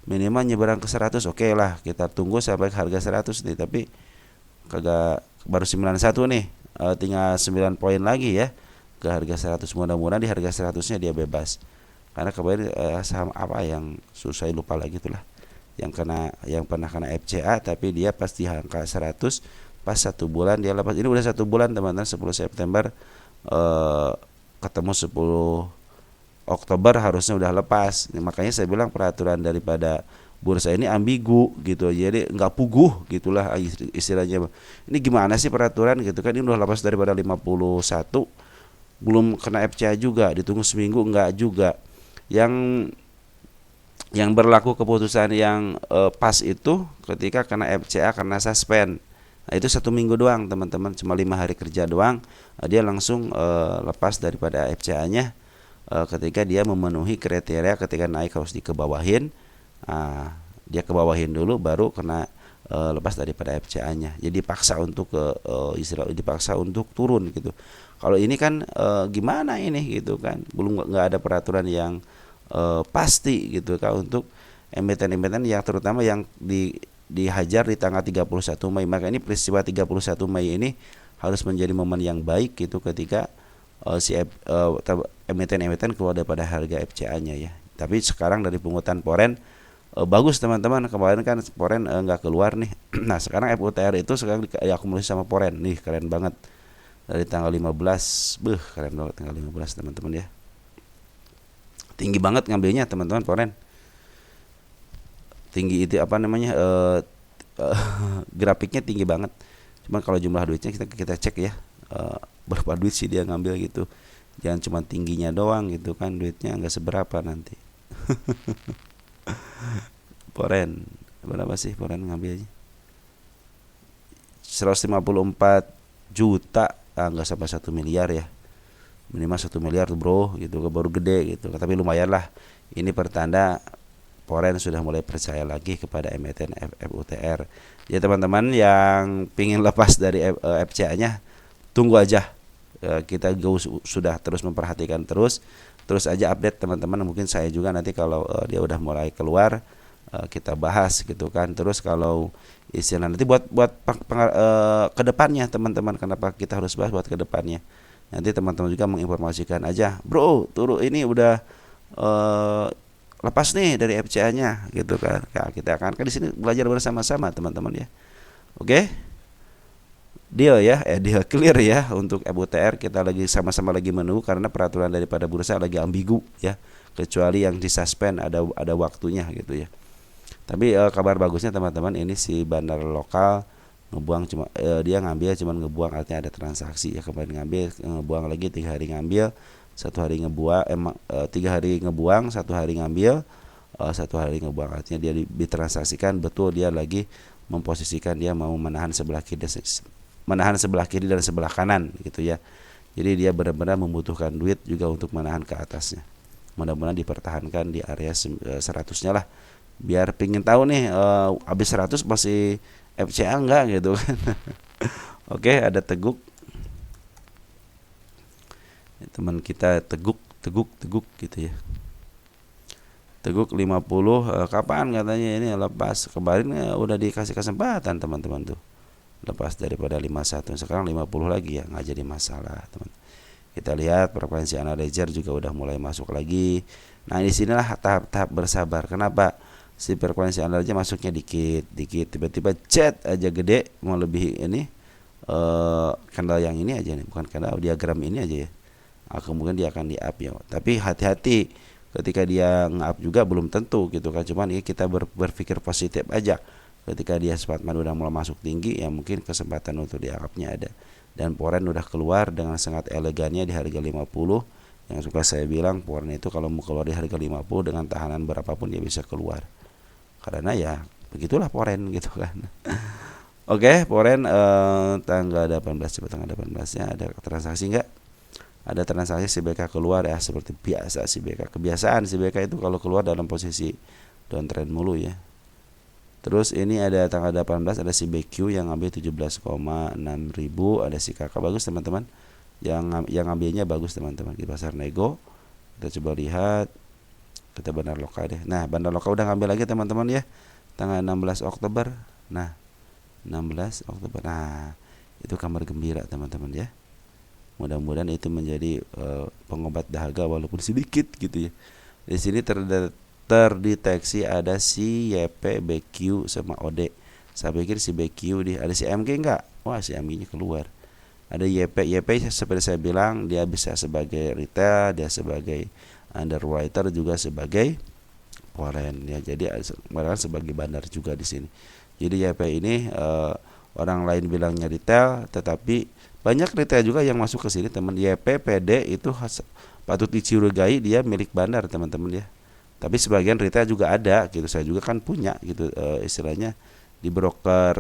minimal nyeberang ke 100. Oke lah, kita tunggu sampai harga 100 nih, tapi kagak, baru 91 nih, tinggal 9 poin lagi ya ke harga 100. Mudah-mudahan di harga 100-nya dia bebas. Karena kemarin saham apa yang susah lupa lagi itulah, yang pernah kena FCA tapi dia pas di angka 100 pas 1 bulan dia lepas. Ini udah 1 bulan teman-teman, 10 September ketemu 10 Oktober harusnya udah lepas. Makanya saya bilang peraturan daripada bursa ini ambigu gitu, jadi nggak puguh gitulah istilahnya. Ini gimana sih peraturan gitu kan, ini udah lepas daripada 51 belum kena FCA juga, ditunggu seminggu enggak juga. Yang berlaku keputusan yang pas itu ketika kena FCA karena suspend. Nah, itu 1 minggu doang teman-teman, cuma 5 hari kerja doang, dia langsung lepas daripada FCA-nya. Ketika dia memenuhi kriteria, ketika naik harus dikebawahin. Dia kebawahin dulu baru kena lepas daripada FCA-nya. Jadi dipaksa untuk istilah dipaksa untuk turun gitu. Kalau ini kan gimana ini gitu kan, belum nggak ada peraturan yang pasti gitu kan untuk emiten-emiten yang terutama yang dihajar di tanggal 31 Mei. Maka ini peristiwa 31 Mei ini harus menjadi momen yang baik gitu ketika emiten-emiten keluar daripada harga FCA-nya ya. Tapi sekarang dari pungutan poren bagus teman-teman, kemarin kan poren nggak keluar nih. Nah sekarang FUTR itu sekarang diakumulasi sama poren nih, keren banget. Dari tanggal 15, keren banget tanggal 15 teman-teman ya. Tinggi banget ngambilnya teman-teman poren. Tinggi itu apa namanya, grafiknya tinggi banget. Cuman kalau jumlah duitnya kita cek ya, berapa duit sih dia ngambil gitu. Jangan cuma tingginya doang gitu kan, duitnya nggak seberapa nanti. Poren berapa sih poren ngambilnya? 154 juta, nggak sampai 1 miliar ya, minimal 1 miliar tuh bro gitu, baru gede gitu. Tapi lumayan lah, ini pertanda poren sudah mulai percaya lagi kepada emiten FUTR. Ya teman-teman yang pingin lepas dari FCA-nya, tunggu aja. Kita sudah terus memperhatikan terus aja update teman-teman. Mungkin saya juga nanti kalau dia udah mulai keluar, kita bahas gitu kan. Terus kalau istilah nanti buat kedepannya teman-teman, kenapa kita harus bahas buat kedepannya, nanti teman-teman juga menginformasikan aja, bro turun ini udah lepas nih dari FCA-nya gitu kan. Nah, kita akan di sini belajar bersama-sama teman-teman ya. Oke? Deal ya, deal clear ya untuk FUTR. Kita lagi sama-sama lagi menunggu karena peraturan daripada bursa lagi ambigu ya. Kecuali yang disuspend ada waktunya gitu ya. Tapi kabar bagusnya teman-teman, ini si bandar lokal ngebuang cuma dia ngambil cuman ngebuang, artinya ada transaksi ya. Kemarin ngambil, ngebuang lagi 3 hari ngambil, 1 hari ngebuang, 3 hari ngebuang, 1 hari ngambil, 1 hari ngebuang, artinya dia ditransaksikan betul, dia lagi memposisikan dia mau menahan sebelah kiri dan sebelah kanan gitu ya. Jadi dia benar-benar membutuhkan duit juga untuk menahan ke atasnya. Mudah-mudahan dipertahankan di area 100-nya lah. Biar pingin tahu nih habis 100 masih FCA enggak gitu kan. Oke, ada Teguk. Teman kita Teguk gitu ya. Teguk 50 kapan katanya ini lepas. Kemarin udah dikasih kesempatan teman-teman tuh. Lepas daripada 51, sekarang 50 lagi ya, nggak jadi masalah teman. Kita lihat frekuensi analyzer juga udah mulai masuk lagi. Nah disinilah tahap-tahap bersabar. Kenapa si frekuensi analyzer masuknya dikit tiba-tiba jet aja gede melebihi ini candle yang ini aja nih, bukan candle diagram ini aja ya. Kemudian dia akan di up ya. Tapi hati-hati ketika dia nge-up juga belum tentu gitu kan. Cuman ini kita berpikir positif aja. Ketika dia Spatman udah mulai masuk tinggi, ya mungkin kesempatan untuk diangkapnya ada. Dan poren udah keluar dengan sangat elegannya di harga 50. Yang suka saya bilang, poren itu kalau mau keluar di harga 50 dengan tahanan berapapun dia bisa keluar. Karena ya begitulah poren gitu kan. Oke, poren tanggal 18, coba tanggal 18-nya ada transaksi enggak? Ada transaksi si BK keluar ya, seperti biasa si BK. Kebiasaan si BK itu kalau keluar dalam posisi downtrend mulu ya. Terus ini ada tanggal 18 ada si BQ yang ngambil 17,6 ribu, ada si kakak bagus teman-teman. Yang ngambilnya bagus teman-teman di pasar nego. Kita coba lihat, kita bandar lokal deh. Nah, bandar lokal udah ngambil lagi teman-teman ya. Tanggal 16 Oktober. Nah, 16 Oktober. Nah, itu kabar gembira teman-teman ya. Mudah-mudahan itu menjadi pengobat dahaga walaupun sedikit gitu ya. Di sini terdeteksi ada si YP, BQ sama OD. Saya pikir si BQ ada si MG enggak? Wah, si MG-nya keluar. Ada YP seperti saya bilang, dia bisa sebagai retail, dia sebagai underwriter juga sebagai foreign ya. Jadi mereka sebagai bandar juga di sini. Jadi YP ini orang lain bilangnya retail, tetapi banyak retail juga yang masuk ke sini teman. YP, PD itu patut dicurigai dia milik bandar teman-teman ya. Tapi sebagian retail juga ada gitu, saya juga kan punya gitu, istilahnya di broker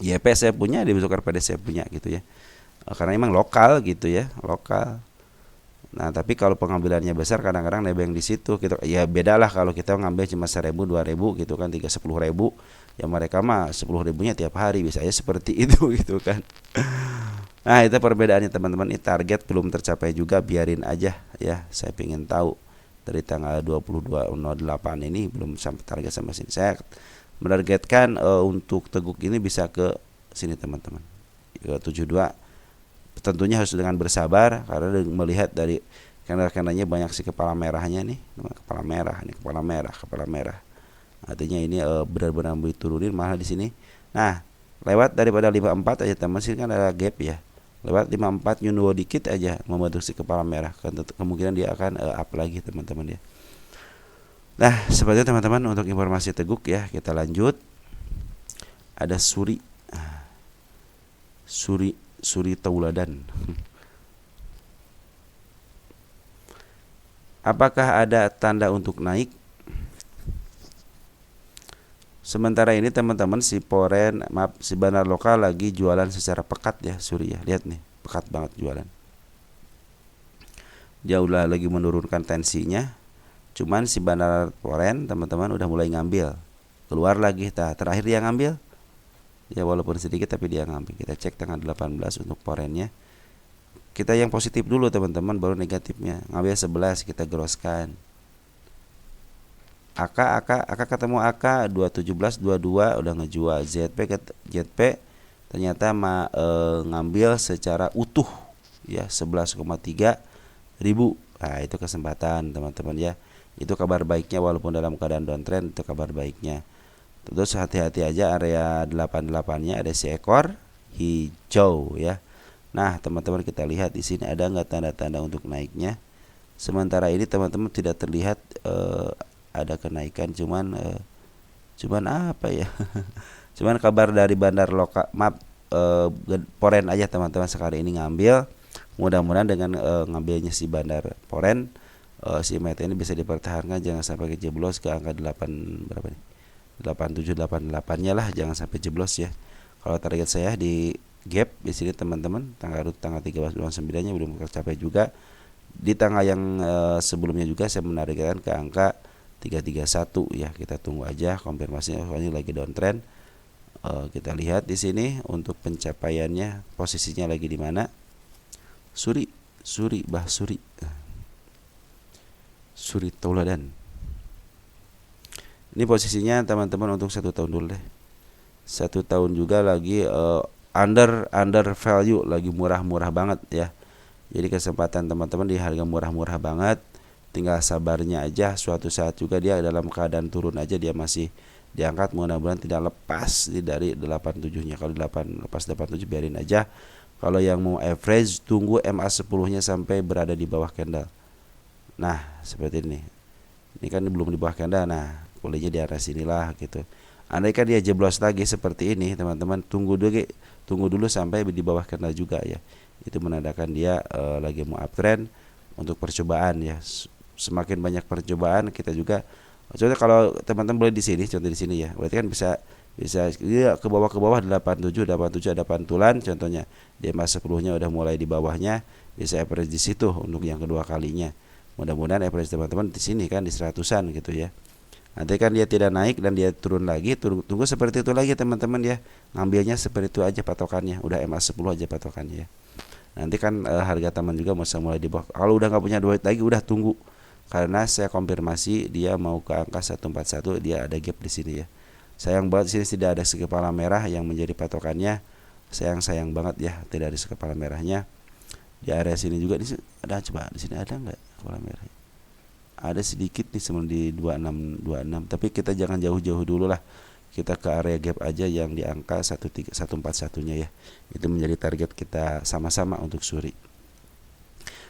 YP saya punya, Deposito RPD saya punya gitu ya. Karena emang lokal gitu ya, lokal. Nah, tapi kalau pengambilannya besar kadang-kadang nebeng di situ gitu. Ya beda lah kalau kita ngambil cuma 1.000, 2.000 gitu kan, 10.000. Ya mereka mah 10.000-nya tiap hari, bisa aja seperti itu gitu kan. Nah, itu perbedaannya teman-teman. Ini target belum tercapai juga, biarin aja ya. Saya ingin tahu dari tanggal 22.08 ini belum sampai target sama sini. Saya menargetkan untuk teguk ini bisa ke sini teman-teman. Ke 72. Tentunya harus dengan bersabar karena melihat dari karena banyak si kepala merahnya nih, kepala merah nih, kepala merah. Artinya ini benar-benar diturunin malah di sini. Nah, lewat daripada 54 aja teman, sini kan ada gap ya. Lewat 54 nyunduh dikit aja membentuk si kepala merah, kemungkinan dia akan up lagi teman-teman ya. Nah, seperti itu teman-teman untuk informasi teguk ya. Kita lanjut. Ada suri. Suri tauladan. Apakah ada tanda untuk naik? Sementara ini teman-teman si bandar lokal lagi jualan secara pekat ya suri ya. Lihat nih, pekat banget jualan. Dia udah lagi menurunkan tensinya. Cuman si bandar foreign teman-teman udah mulai ngambil. Keluar lagi, terakhir dia ngambil. Ya walaupun sedikit tapi dia ngambil. Kita cek tanggal 18 untuk foreignnya. Kita yang positif dulu teman-teman, baru negatifnya. Ngambil 11, kita groskan. AK ketemu AK 217 22 udah ngejual. ZP ternyata ngambil secara utuh ya 11,3 ribu. Nah, itu kesempatan teman-teman ya. Itu kabar baiknya walaupun dalam keadaan downtrend, itu kabar baiknya. Terus hati-hati aja area 88-nya ada si ekor hijau ya. Nah, teman-teman kita lihat di sini ada nggak tanda-tanda untuk naiknya. Sementara ini teman-teman tidak terlihat ada kenaikan, cuman apa ya? Cuman kabar dari bandar lokal, Poren aja teman-teman sekali ini ngambil. Mudah-mudahan dengan ngambilnya si bandar Poren, si MT ini bisa dipertahankan, jangan sampai jeblos ke angka 8 berapa nih? 87 88-nya lah, jangan sampai jeblos ya. Kalau target saya di gap di sini teman-teman, tanggal 13 bulan 9-nya belum tercapai juga. Di tanggal yang sebelumnya juga saya menargetkan ke angka 331 ya, kita tunggu aja konfirmasinya. Ini lagi downtrend. Kita lihat di sini untuk pencapaiannya, posisinya lagi di mana? Suri tauladan. Ini posisinya teman-teman untuk 1 tahun dulu deh. 1 tahun juga lagi under value, lagi murah-murah banget ya. Jadi kesempatan teman-teman di harga murah-murah banget. Tinggal sabarnya aja, suatu saat juga dia dalam keadaan turun aja dia masih diangkat, mudah-mudahan tidak lepas dari 87-nya. Kalau lepas 87 biarin aja. Kalau yang mau average tunggu MA10-nya sampai berada di bawah candle. Nah, seperti ini. Ini kan belum di bawah candle. Nah, bolehnya di arah sinilah gitu. Andai kan dia jeblos lagi seperti ini, teman-teman tunggu dulu sampai di bawah candle juga ya. Itu menandakan dia lagi mau uptrend untuk percobaan ya. Semakin banyak percobaan kita juga. Contohnya kalau teman-teman boleh di sini, contoh di sini ya. Berarti kan bisa dia ke bawah 87 ada pantulan contohnya. Dia mas 10-nya udah mulai di bawahnya, bisa average di situ untuk yang kedua kalinya. Mudah-mudahan average teman-teman di sini kan di 100-an gitu ya. Nanti kan dia tidak naik dan dia turun lagi, tunggu seperti itu lagi teman-teman ya. Ngambilnya seperti itu aja patokannya, udah MA10 aja patokannya ya. Nanti kan harga teman juga bisa mulai di bawah. Kalau udah nggak punya duit lagi udah tunggu. Karena saya konfirmasi dia mau ke angka 141, dia ada gap di sini ya. Sayang banget di sini tidak ada sekepala merah yang menjadi patokannya. Sayang banget ya, tidak ada sekepala merahnya. Di area sini juga ada, coba di sini ada nggak kepala merah? Ada sedikit nih sebelum di 26, tapi kita jangan jauh-jauh dulu lah. Kita ke area gap aja yang di angka 141-nya ya. Itu menjadi target kita sama-sama untuk suri.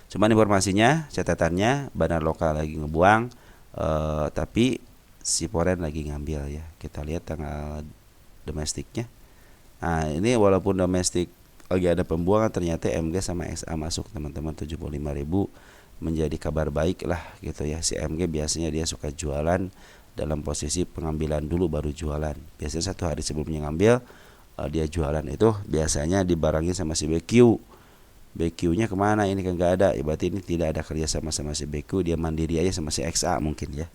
Cuman informasinya, catatannya bandar lokal lagi ngebuang, tapi si foreign lagi ngambil ya. Kita lihat tanggal domestiknya. Nah, ini walaupun domestik lagi ada pembuangan, ternyata MG sama SA masuk teman-teman 75.000, menjadi kabar baik lah gitu ya. Si MG biasanya dia suka jualan dalam posisi pengambilan dulu baru jualan. Biasanya 1 hari sebelumnya ngambil, dia jualan itu biasanya dibarengi sama si BQ. BQ-nya kemana ini kan nggak ada, ya berarti ini tidak ada kerja sama si BQ, dia mandiri aja sama si XA mungkin ya.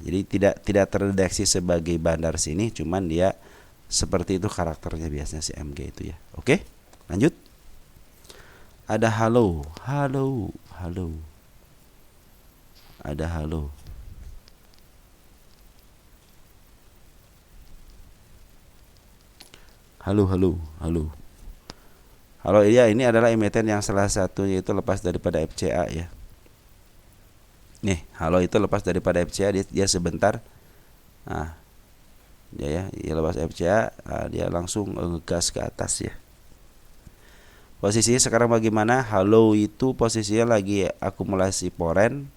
Jadi tidak terdeteksi sebagai bandar sini, cuman dia seperti itu karakternya biasanya si MG itu ya. Oke, lanjut. Ada halo, halo, halo. Ada halo. Halo, halo, halo. Halo ya, ini adalah emiten yang salah satunya itu lepas daripada FCA ya. Nih, halo itu lepas daripada FCA, dia sebentar. Nah, dia lepas FCA, dia langsung ngegas ke atas ya. Posisinya sekarang bagaimana? Halo itu posisinya lagi akumulasi poren.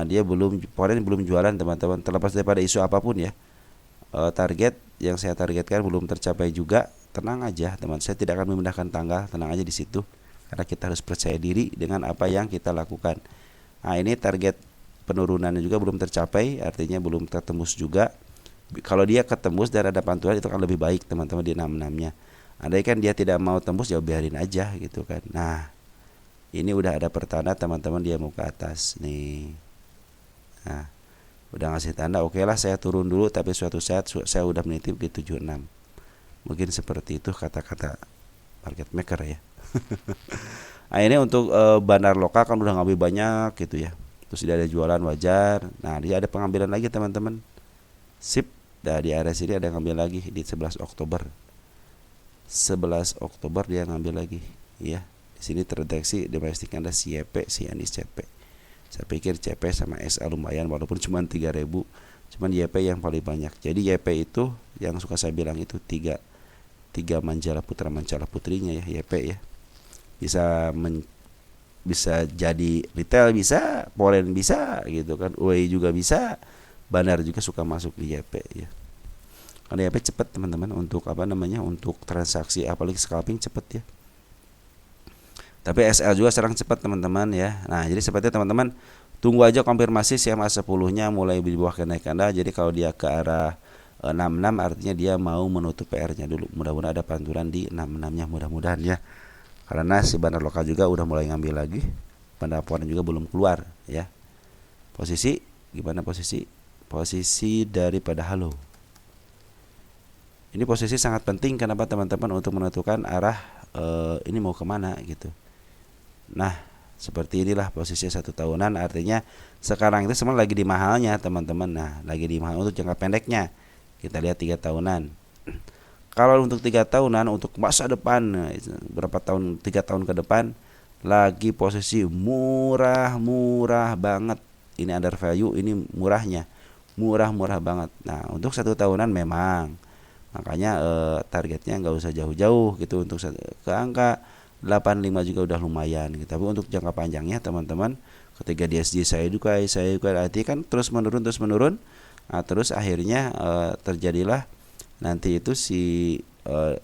Dia poren belum jualan teman-teman. Terlepas daripada isu apapun ya. Target yang saya targetkan belum tercapai juga. Tenang aja teman, saya tidak akan memindahkan tangga, tenang aja di situ. Karena kita harus percaya diri dengan apa yang kita lakukan. Ini target penurunannya juga belum tercapai, artinya belum tertembus juga. Kalau dia ketembus dan ada pantulan itu kan lebih baik teman-teman di 66-nya. Andai kan dia tidak mau tembus ya biarin aja gitu kan. Nah, ini udah ada pertanda teman-teman dia mau ke atas nih. Nah, udah ngasih tanda, oke lah saya turun dulu, tapi suatu saat saya udah menitip di 76. Mungkin seperti itu kata-kata market maker ya. Nah, ini untuk bandar lokal kan udah ngambil banyak gitu ya. Terus dia ada jualan wajar. Nah, dia ada pengambilan lagi teman-teman. Sip. Nah, di area sini ada ngambil lagi di 11 Oktober. 11 Oktober dia ngambil lagi ya. Di sini terdeteksi domestik ada si YP, si Anis CP. Saya pikir CP sama SA lumayan walaupun cuma 3.000. Cuman YP yang paling banyak. Jadi YP itu yang suka saya bilang itu tiga Manjala Putra Manjala Putrinya ya, YP ya. Bisa jadi retail, bisa poren, bisa gitu kan, UI juga bisa, bandar juga suka masuk di YP ya. Karena YP cepat teman-teman untuk untuk transaksi, apalagi scalping cepat ya. Tapi SL juga serang cepat teman-teman ya. Nah, jadi seperti teman-teman tunggu aja konfirmasi CMA 10-nya mulai di bawah kenaikan. Jadi kalau dia ke arah 66 artinya dia mau menutup PR-nya dulu. Mudah-mudahan ada pantulan di 66-nya, mudah-mudahan ya. Karena si bandar lokal juga udah mulai ngambil lagi. Bandar poren juga belum keluar ya. Posisi gimana posisi? Posisi daripada halo. Ini posisi sangat penting kenapa teman-teman untuk menentukan arah ini mau kemana gitu. Nah, seperti inilah posisi 1 tahunan, artinya sekarang itu semua lagi di mahalnya teman-teman. Nah, lagi di mahal untuk jangka pendeknya. Kita lihat 3 tahunan. Kalau untuk 3 tahunan untuk masa depan berapa tahun, 3 tahun ke depan lagi posisi murah banget. Ini under value, ini murahnya. Murah banget. Nah, untuk 1 tahunan memang makanya targetnya nggak usah jauh-jauh gitu, untuk ke angka 85 juga udah lumayan gitu. Tapi untuk jangka panjangnya teman-teman, ketika DSG saya juga arti kan terus menurun. Nah, terus akhirnya terjadilah nanti itu si 1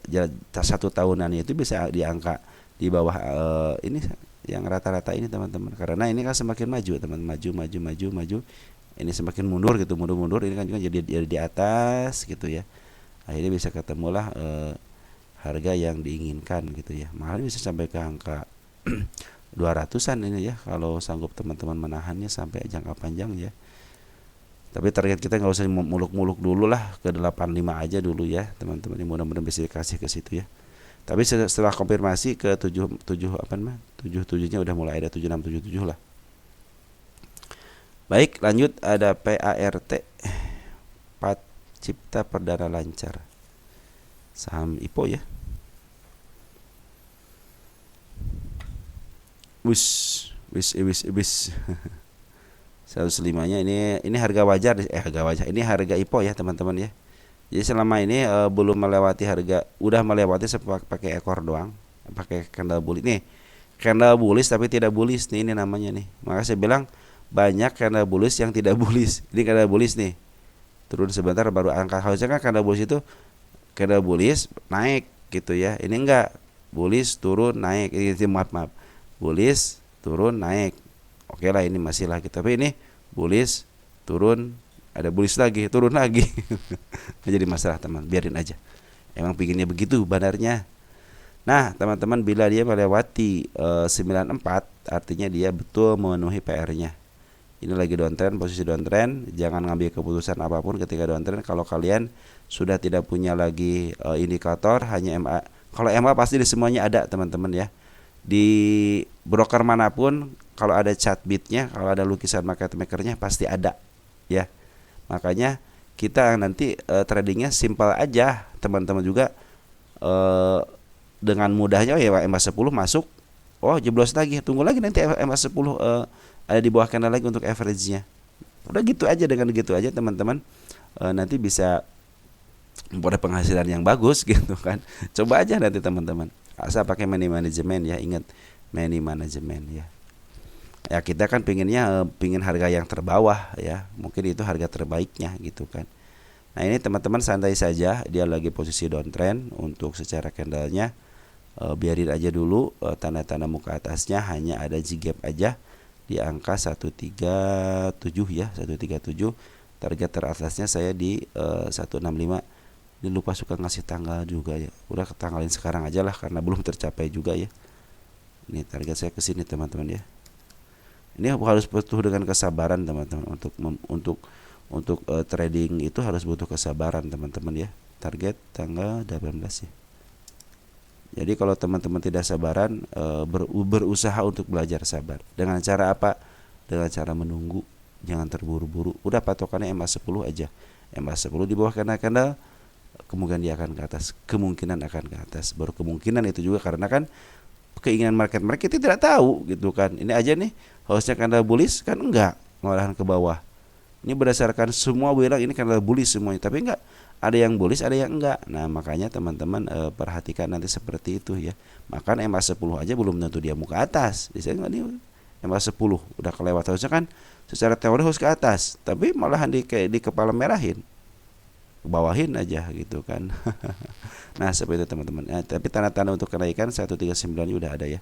tahunan itu bisa di angka di bawah ini yang rata-rata ini teman-teman. Karena ini kan semakin maju teman, maju. Ini semakin mundur gitu, mundur. Ini kan juga jadi di atas gitu ya. Akhirnya bisa ketemulah harga yang diinginkan gitu ya. Mahal bisa sampai ke angka 200-an ini ya, kalau sanggup teman-teman menahannya sampai jangka panjang ya. Tapi target kita nggak usah muluk-muluk dulu lah, ke 85 aja dulu ya teman-teman. Ini mudah-mudahan bisa dikasih ke situ ya. Tapi setelah konfirmasi ke 77-nya udah mulai ada 7677 lah. Baik, lanjut ada PART, Cipta Perdana Lancar, saham IPO ya. Wis 105-nya ini harga wajar, ini harga IPO ya teman-teman ya. Jadi selama ini belum melewati harga, udah melewati pakai ekor doang, pakai candle bullish nih. Candle bullish tapi tidak bullish nih, ini namanya nih. Maka saya bilang banyak candle bullish yang tidak bullish. Ini candle bullish nih, turun sebentar baru angka. Harusnya kan candle bullish itu candle bullish naik gitu ya. Ini enggak, bullish turun naik. Ini maaf. Bullish turun naik. Oke lah, ini masih lagi. Tapi ini bullish turun, ada bullish lagi, turun lagi. Jadi masalah teman, biarin aja. Emang pinginnya begitu bandarnya. Nah, teman-teman, bila dia melewati 94, artinya dia betul memenuhi PR-nya. Ini lagi downtrend, posisi downtrend. Jangan ngambil keputusan apapun ketika downtrend kalau kalian sudah tidak punya lagi indikator, hanya MA. Kalau MA pasti di semuanya ada, teman-teman ya. Di broker manapun kalau ada chart beatnya, kalau ada lukisan market makernya pasti ada ya. Makanya kita nanti tradingnya simpel aja, teman-teman juga. eh, dengan mudahnya ya MA10 masuk, oh jeblos lagi, tunggu lagi nanti MA10 ada di bawah candle lagi untuk average-nya. Udah gitu aja, dengan gitu aja teman-teman nanti bisa memperoleh penghasilan yang bagus gitu kan. Coba aja nanti teman-teman. Asal pakai money management ya, ingat money management ya. Ya kita kan pinginnya pingin harga yang terbawah ya, mungkin itu harga terbaiknya gitu kan. Nah ini teman-teman santai saja, dia lagi posisi downtrend. Untuk secara candlenya biarin aja dulu, tanda-tanda muka atasnya hanya ada J-gap aja di angka 137 ya, 137. Target teratasnya saya di 165. Ini lupa suka ngasih tanggal juga ya, udah tanggalin sekarang aja lah karena belum tercapai juga ya. Ini target saya ke sini teman-teman ya. Ini harus butuh dengan kesabaran teman-teman, untuk trading itu harus butuh kesabaran teman-teman ya. Target tanggal 18 ya. Jadi kalau teman-teman tidak sabaran, berusaha untuk belajar sabar. Dengan cara apa? Dengan cara menunggu, jangan terburu-buru. Udah patokannya MA10 aja. MA10 di bawah candle, kemungkinan dia akan ke atas, kemungkinan akan ke atas. Baru kemungkinan itu juga karena kan keinginan market kita tidak tahu gitu kan. Ini aja nih, harusnya candle bullish kan enggak, malahan ke bawah. Ini berdasarkan semua bilang ini candle bullish semuanya, tapi enggak. Ada yang bullish, ada yang enggak. Nah, makanya teman-teman perhatikan nanti seperti itu ya. Makan MA10 aja belum tentu dia mau ke atas. Di sini nih MA10 udah kelewat, harusnya kan secara teori harus ke atas, tapi malahan di kepala merahin. Bawahin aja gitu kan. Nah, seperti itu teman-teman. Tapi tanda-tanda untuk kenaikan 139 udah ada ya.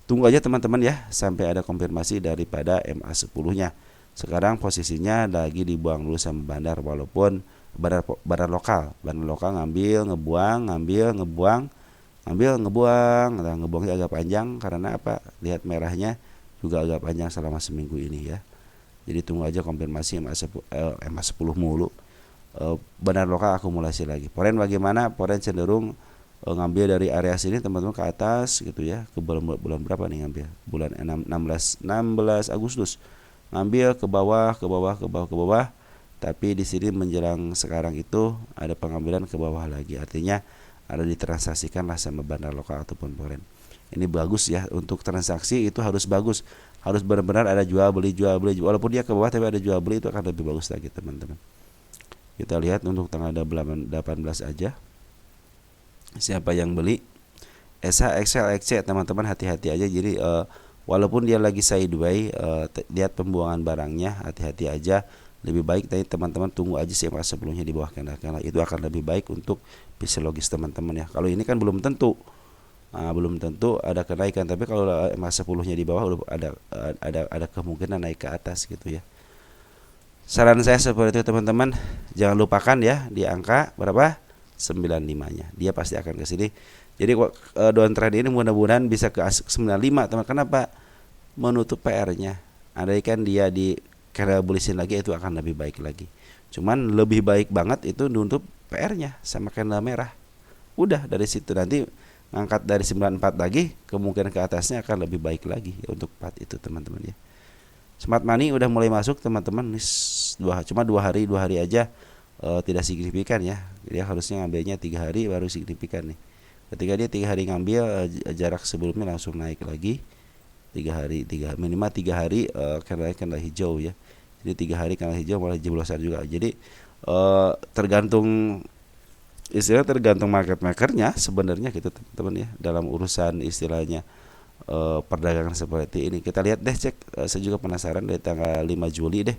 Tunggu aja teman-teman ya sampai ada konfirmasi daripada MA10-nya. Sekarang posisinya lagi dibuang dulu sama bandar, walaupun bandar lokal ngambil, ngebuang, ngambil, ngebuang, ngambil, ngebuang. Nah, ngebuangnya agak panjang karena apa? Lihat merahnya juga agak panjang selama seminggu ini ya. Jadi tunggu aja konfirmasi MA10 mulu. Bandar lokal akumulasi lagi. Poren bagaimana? Poren cenderung ngambil dari area sini teman-teman ke atas gitu ya. Ke bulan berapa nih ngambil? Bulan 16 Agustus. Ngambil ke bawah, ke bawah, ke bawah, ke bawah. Tapi di sini menjelang sekarang itu ada pengambilan ke bawah lagi. Artinya ada ditransaksikan lah sama bandar lokal ataupun poren. Ini bagus ya, untuk transaksi itu harus bagus. Harus benar-benar ada jual beli, jual beli. Walaupun dia ke bawah tapi ada jual beli, itu akan lebih bagus lagi teman-teman. Kita lihat untuk tanggal 18 aja. Siapa yang beli? SH, XL, XC teman-teman hati-hati aja. Jadi walaupun dia lagi sideway, lihat pembuangan barangnya, hati-hati aja. Lebih baik tadi teman-teman tunggu aja SMA sebelumnya di bawah candle, itu akan lebih baik untuk psikologis teman-teman ya. Kalau ini kan belum tentu, belum tentu ada kenaikan, tapi kalau SMA 10-nya di bawah udah ada kemungkinan naik ke atas gitu ya. Saran saya seperti itu teman-teman. Jangan lupakan ya di angka berapa? 95-nya. Dia pasti akan ke sini. Jadi downtrend ini mudah-mudahan bisa ke 95 teman. Kenapa? Menutup PR-nya. Andai kan dia di karena bulishin lagi, itu akan lebih baik lagi. Cuman lebih baik banget itu nutup PR-nya sama candle merah. Udah dari situ nanti ngangkat dari 94 lagi, kemungkinan ke atasnya akan lebih baik lagi ya, untuk part itu teman-teman ya. Smart money udah mulai masuk teman-teman. Cuma 2 hari aja tidak signifikan ya. Dia harusnya ngambilnya 3 hari baru signifikan nih. Ketika dia 3 hari ngambil, jarak sebelumnya langsung naik lagi. 3 hari, minimal 3 hari candle hijau ya. Jadi 3 hari candle hijau malah jeblosan juga. Jadi tergantung market makernya sebenarnya gitu teman-teman ya, dalam urusan istilahnya perdagangan seperti ini. Kita lihat deh, cek. Saya juga penasaran dari tanggal 5 Juli deh.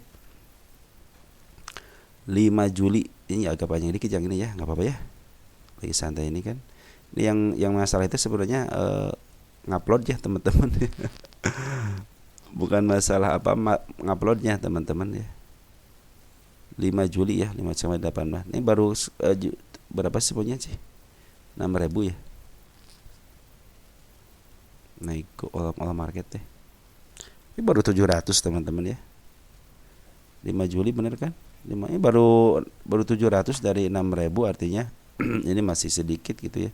5 Juli ini agak panjang dikit yang ini ya, nggak apa-apa ya. Lagi santai ini kan. Ini yang masalah itu sebenarnya ngupload ya teman-teman. Bukan masalah apa nguploadnya teman-teman ya. 5 Juli ya, 5 sampai 18. Ini baru berapa sih punya sih? 6.000 ya. Nego all market deh. Ini baru 700 teman-teman ya. 5 Juli bener kan? 5 ini baru 700 dari 6.000, artinya ini masih sedikit gitu ya.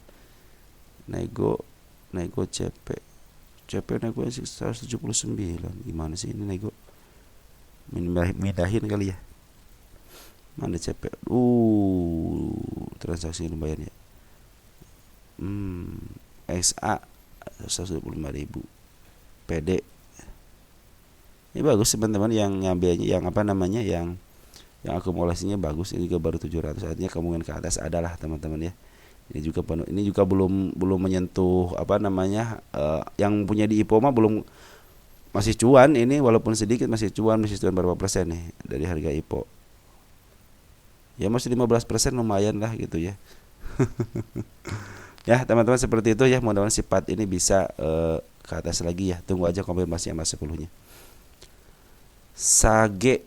Nego CP nego 179. Gimana sih ini nego? Mindahin kali ya. Mana CP? Transaksi lumayan ya. XA 125.000. PD. Ini bagus teman-teman yang ngambilnya, yang apa namanya, yang akumulasinya bagus. Ini juga baru 700, artinya kemungkinan ke atas adalah teman-teman ya. Ini juga penuh. Ini juga belum menyentuh apa namanya, yang punya di IPO mah belum, masih cuan ini, walaupun sedikit masih cuan berapa persen nih dari harga IPO. Ya masih 15%, lumayan lah gitu ya. Ya teman-teman, seperti itu ya. Mudah-mudahan sifat ini bisa ke atas lagi ya. Tunggu aja konfirmasi sama 10-nya. Sage,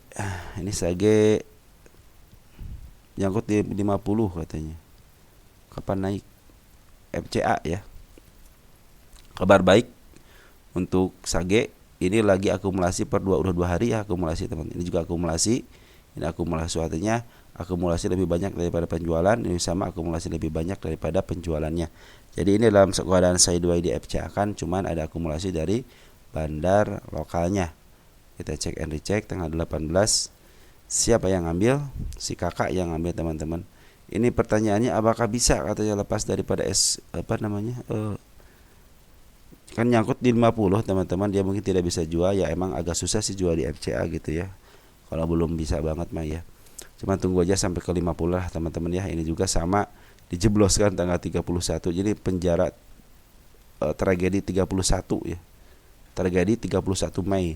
ini Sage nyangkut di 50 katanya. Kapan naik? FCA ya. Kabar baik untuk Sage, ini lagi akumulasi udah 2 hari ya akumulasi teman. Ini juga akumulasi. Ini akumulasi, artinya akumulasi lebih banyak daripada penjualan. Ini sama akumulasi lebih banyak daripada penjualannya. Jadi ini dalam keadaan sideways di FCA kan, cuman ada akumulasi dari bandar lokalnya. Kita cek and recheck tanggal 18. Siapa yang ngambil? Si kakak yang ngambil teman-teman. Ini pertanyaannya, apakah bisa katanya lepas daripada kan nyangkut di 50 teman-teman. Dia mungkin tidak bisa jual ya, emang agak susah sih jual di FCA gitu ya. Kalau belum bisa banget mah ya. Cuman tunggu aja sampai ke 50 lah teman-teman ya. Ini juga sama dijebloskan tanggal 31. Jadi penjara tragedi 31 ya. Tragedi 31 Mei.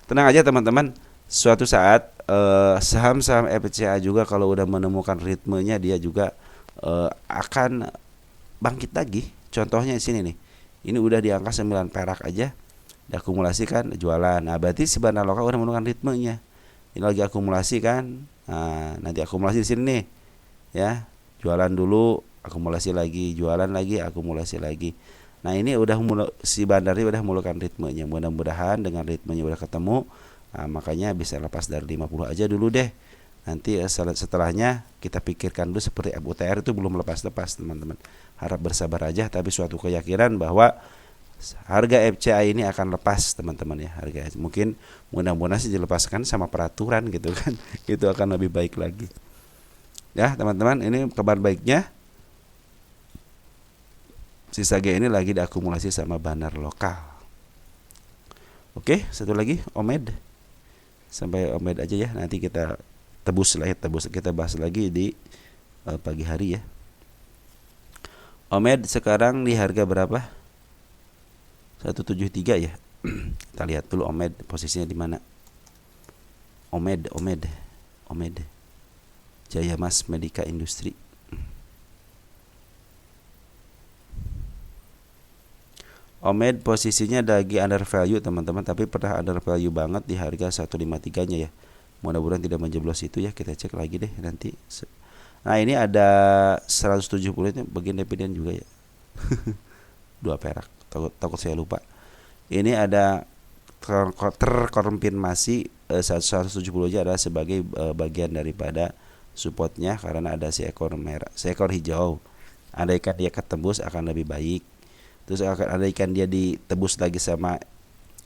Tenang aja teman-teman. Suatu saat saham-saham FCA juga kalau udah menemukan ritmenya, dia juga akan bangkit lagi. Contohnya di sini nih. Ini udah di angka 9 perak aja. Diakumulasikan jualan. Nah, berarti si bandar lokal udah menemukan ritmenya. Ini lagi akumulasi kan. Nah, nanti akumulasi di sini nih. Ya, jualan dulu, akumulasi lagi, jualan lagi, akumulasi lagi. Nah, ini udah si bandarnya udah melakukan ritmenya. Mudah-mudahan dengan ritmenya udah ketemu. Nah, makanya bisa lepas dari 50 aja dulu deh. Nanti setelahnya kita pikirkan dulu, seperti FUTR itu belum lepas-lepas teman-teman. Harap bersabar aja, tapi suatu keyakinan bahwa harga FCA ini akan lepas teman-teman ya. Harga mungkin mudah-mudahan sih dilepaskan sama peraturan gitu kan. Itu akan lebih baik lagi. Ya teman-teman, ini kabar baiknya. Si Sage ini lagi diakumulasi sama bandar lokal. Oke, satu lagi Omed. Sampai Omed aja ya. Nanti kita tebus kita bahas lagi di pagi hari ya. Omed sekarang di harga berapa? 173 ya. Kita lihat dulu Omed posisinya di mana. Omed. Jaya Mas Medika Industri. Omed posisinya lagi under value teman-teman, tapi pernah under value banget di harga 153-nya ya. Mudah-mudahan tidak menjeblos itu ya. Kita cek lagi deh nanti. Nah, ini ada 170 itu bagian dividen juga ya. 2 perak. Takut saya lupa. Ini ada terkonfirmasi 170 aja adalah sebagai bagian daripada supportnya, karena ada seekor hijau. Andaikan dia ketembus akan lebih baik. Terus andaikan dia ditebus lagi sama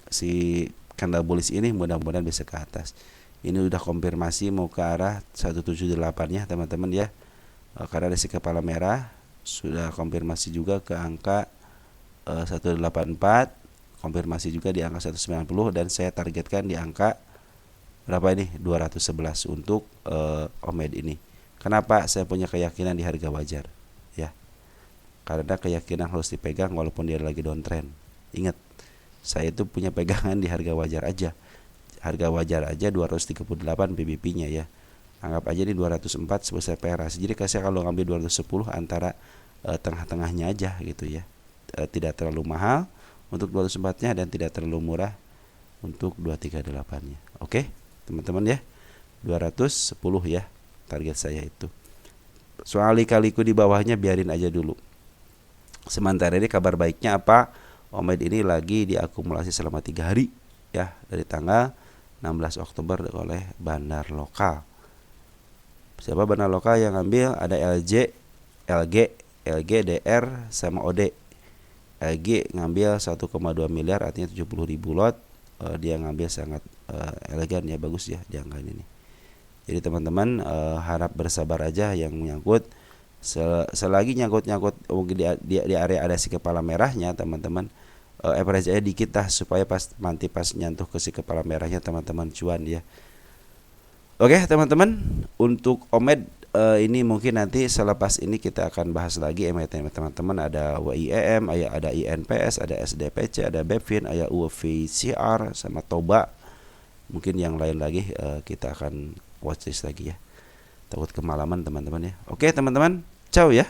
si candle bullish ini, mudah-mudahan bisa ke atas. Ini udah konfirmasi mau ke arah 178-nya teman-teman ya. Karena ada si kepala merah sudah konfirmasi juga ke angka 184, konfirmasi juga di angka 190, dan saya targetkan di angka berapa ini? 211 untuk Omed ini. Kenapa saya punya keyakinan di harga wajar? Ya. Karena keyakinan harus dipegang walaupun dia lagi downtrend. Ingat, saya itu punya pegangan di harga wajar aja. Harga wajar aja 238 BBP-nya ya. Anggap aja ini 204 sebesar peras. Jadi saya kalau ngambil 210 antara tengah-tengahnya aja gitu ya. Tidak terlalu mahal untuk 204-nya dan tidak terlalu murah untuk 238-nya. Oke, teman-teman ya. 210 ya target saya itu. Soal lika-liku di bawahnya biarin aja dulu. Sementara ini kabar baiknya apa? OMED ini lagi diakumulasi selama 3 hari ya, dari tanggal 16 Oktober oleh bandar lokal. Siapa bandar lokal yang ngambil? Ada LG, DR sama OD. LG ngambil 1,2 miliar, artinya 70.000 lot. Dia ngambil sangat elegan ya, bagus ya di angka ini. Jadi teman-teman harap bersabar aja yang menyangkut. Selagi nyangkut-nyangkut mungkin di area ada si kepala merahnya, teman-teman average aja dikit lah, supaya nanti pas nyentuh ke si kepala merahnya teman-teman cuan ya. Oke teman-teman, untuk OMED ini mungkin nanti selepas ini kita akan bahas lagi emiten teman-teman. Ada WIEM, ada INPS, ada SDPC, ada BEPFIN, ada UVCR sama TOBA. Mungkin yang lain lagi kita akan watchlist lagi ya. Takut kemalaman teman-teman ya. Oke teman-teman, ciao ya.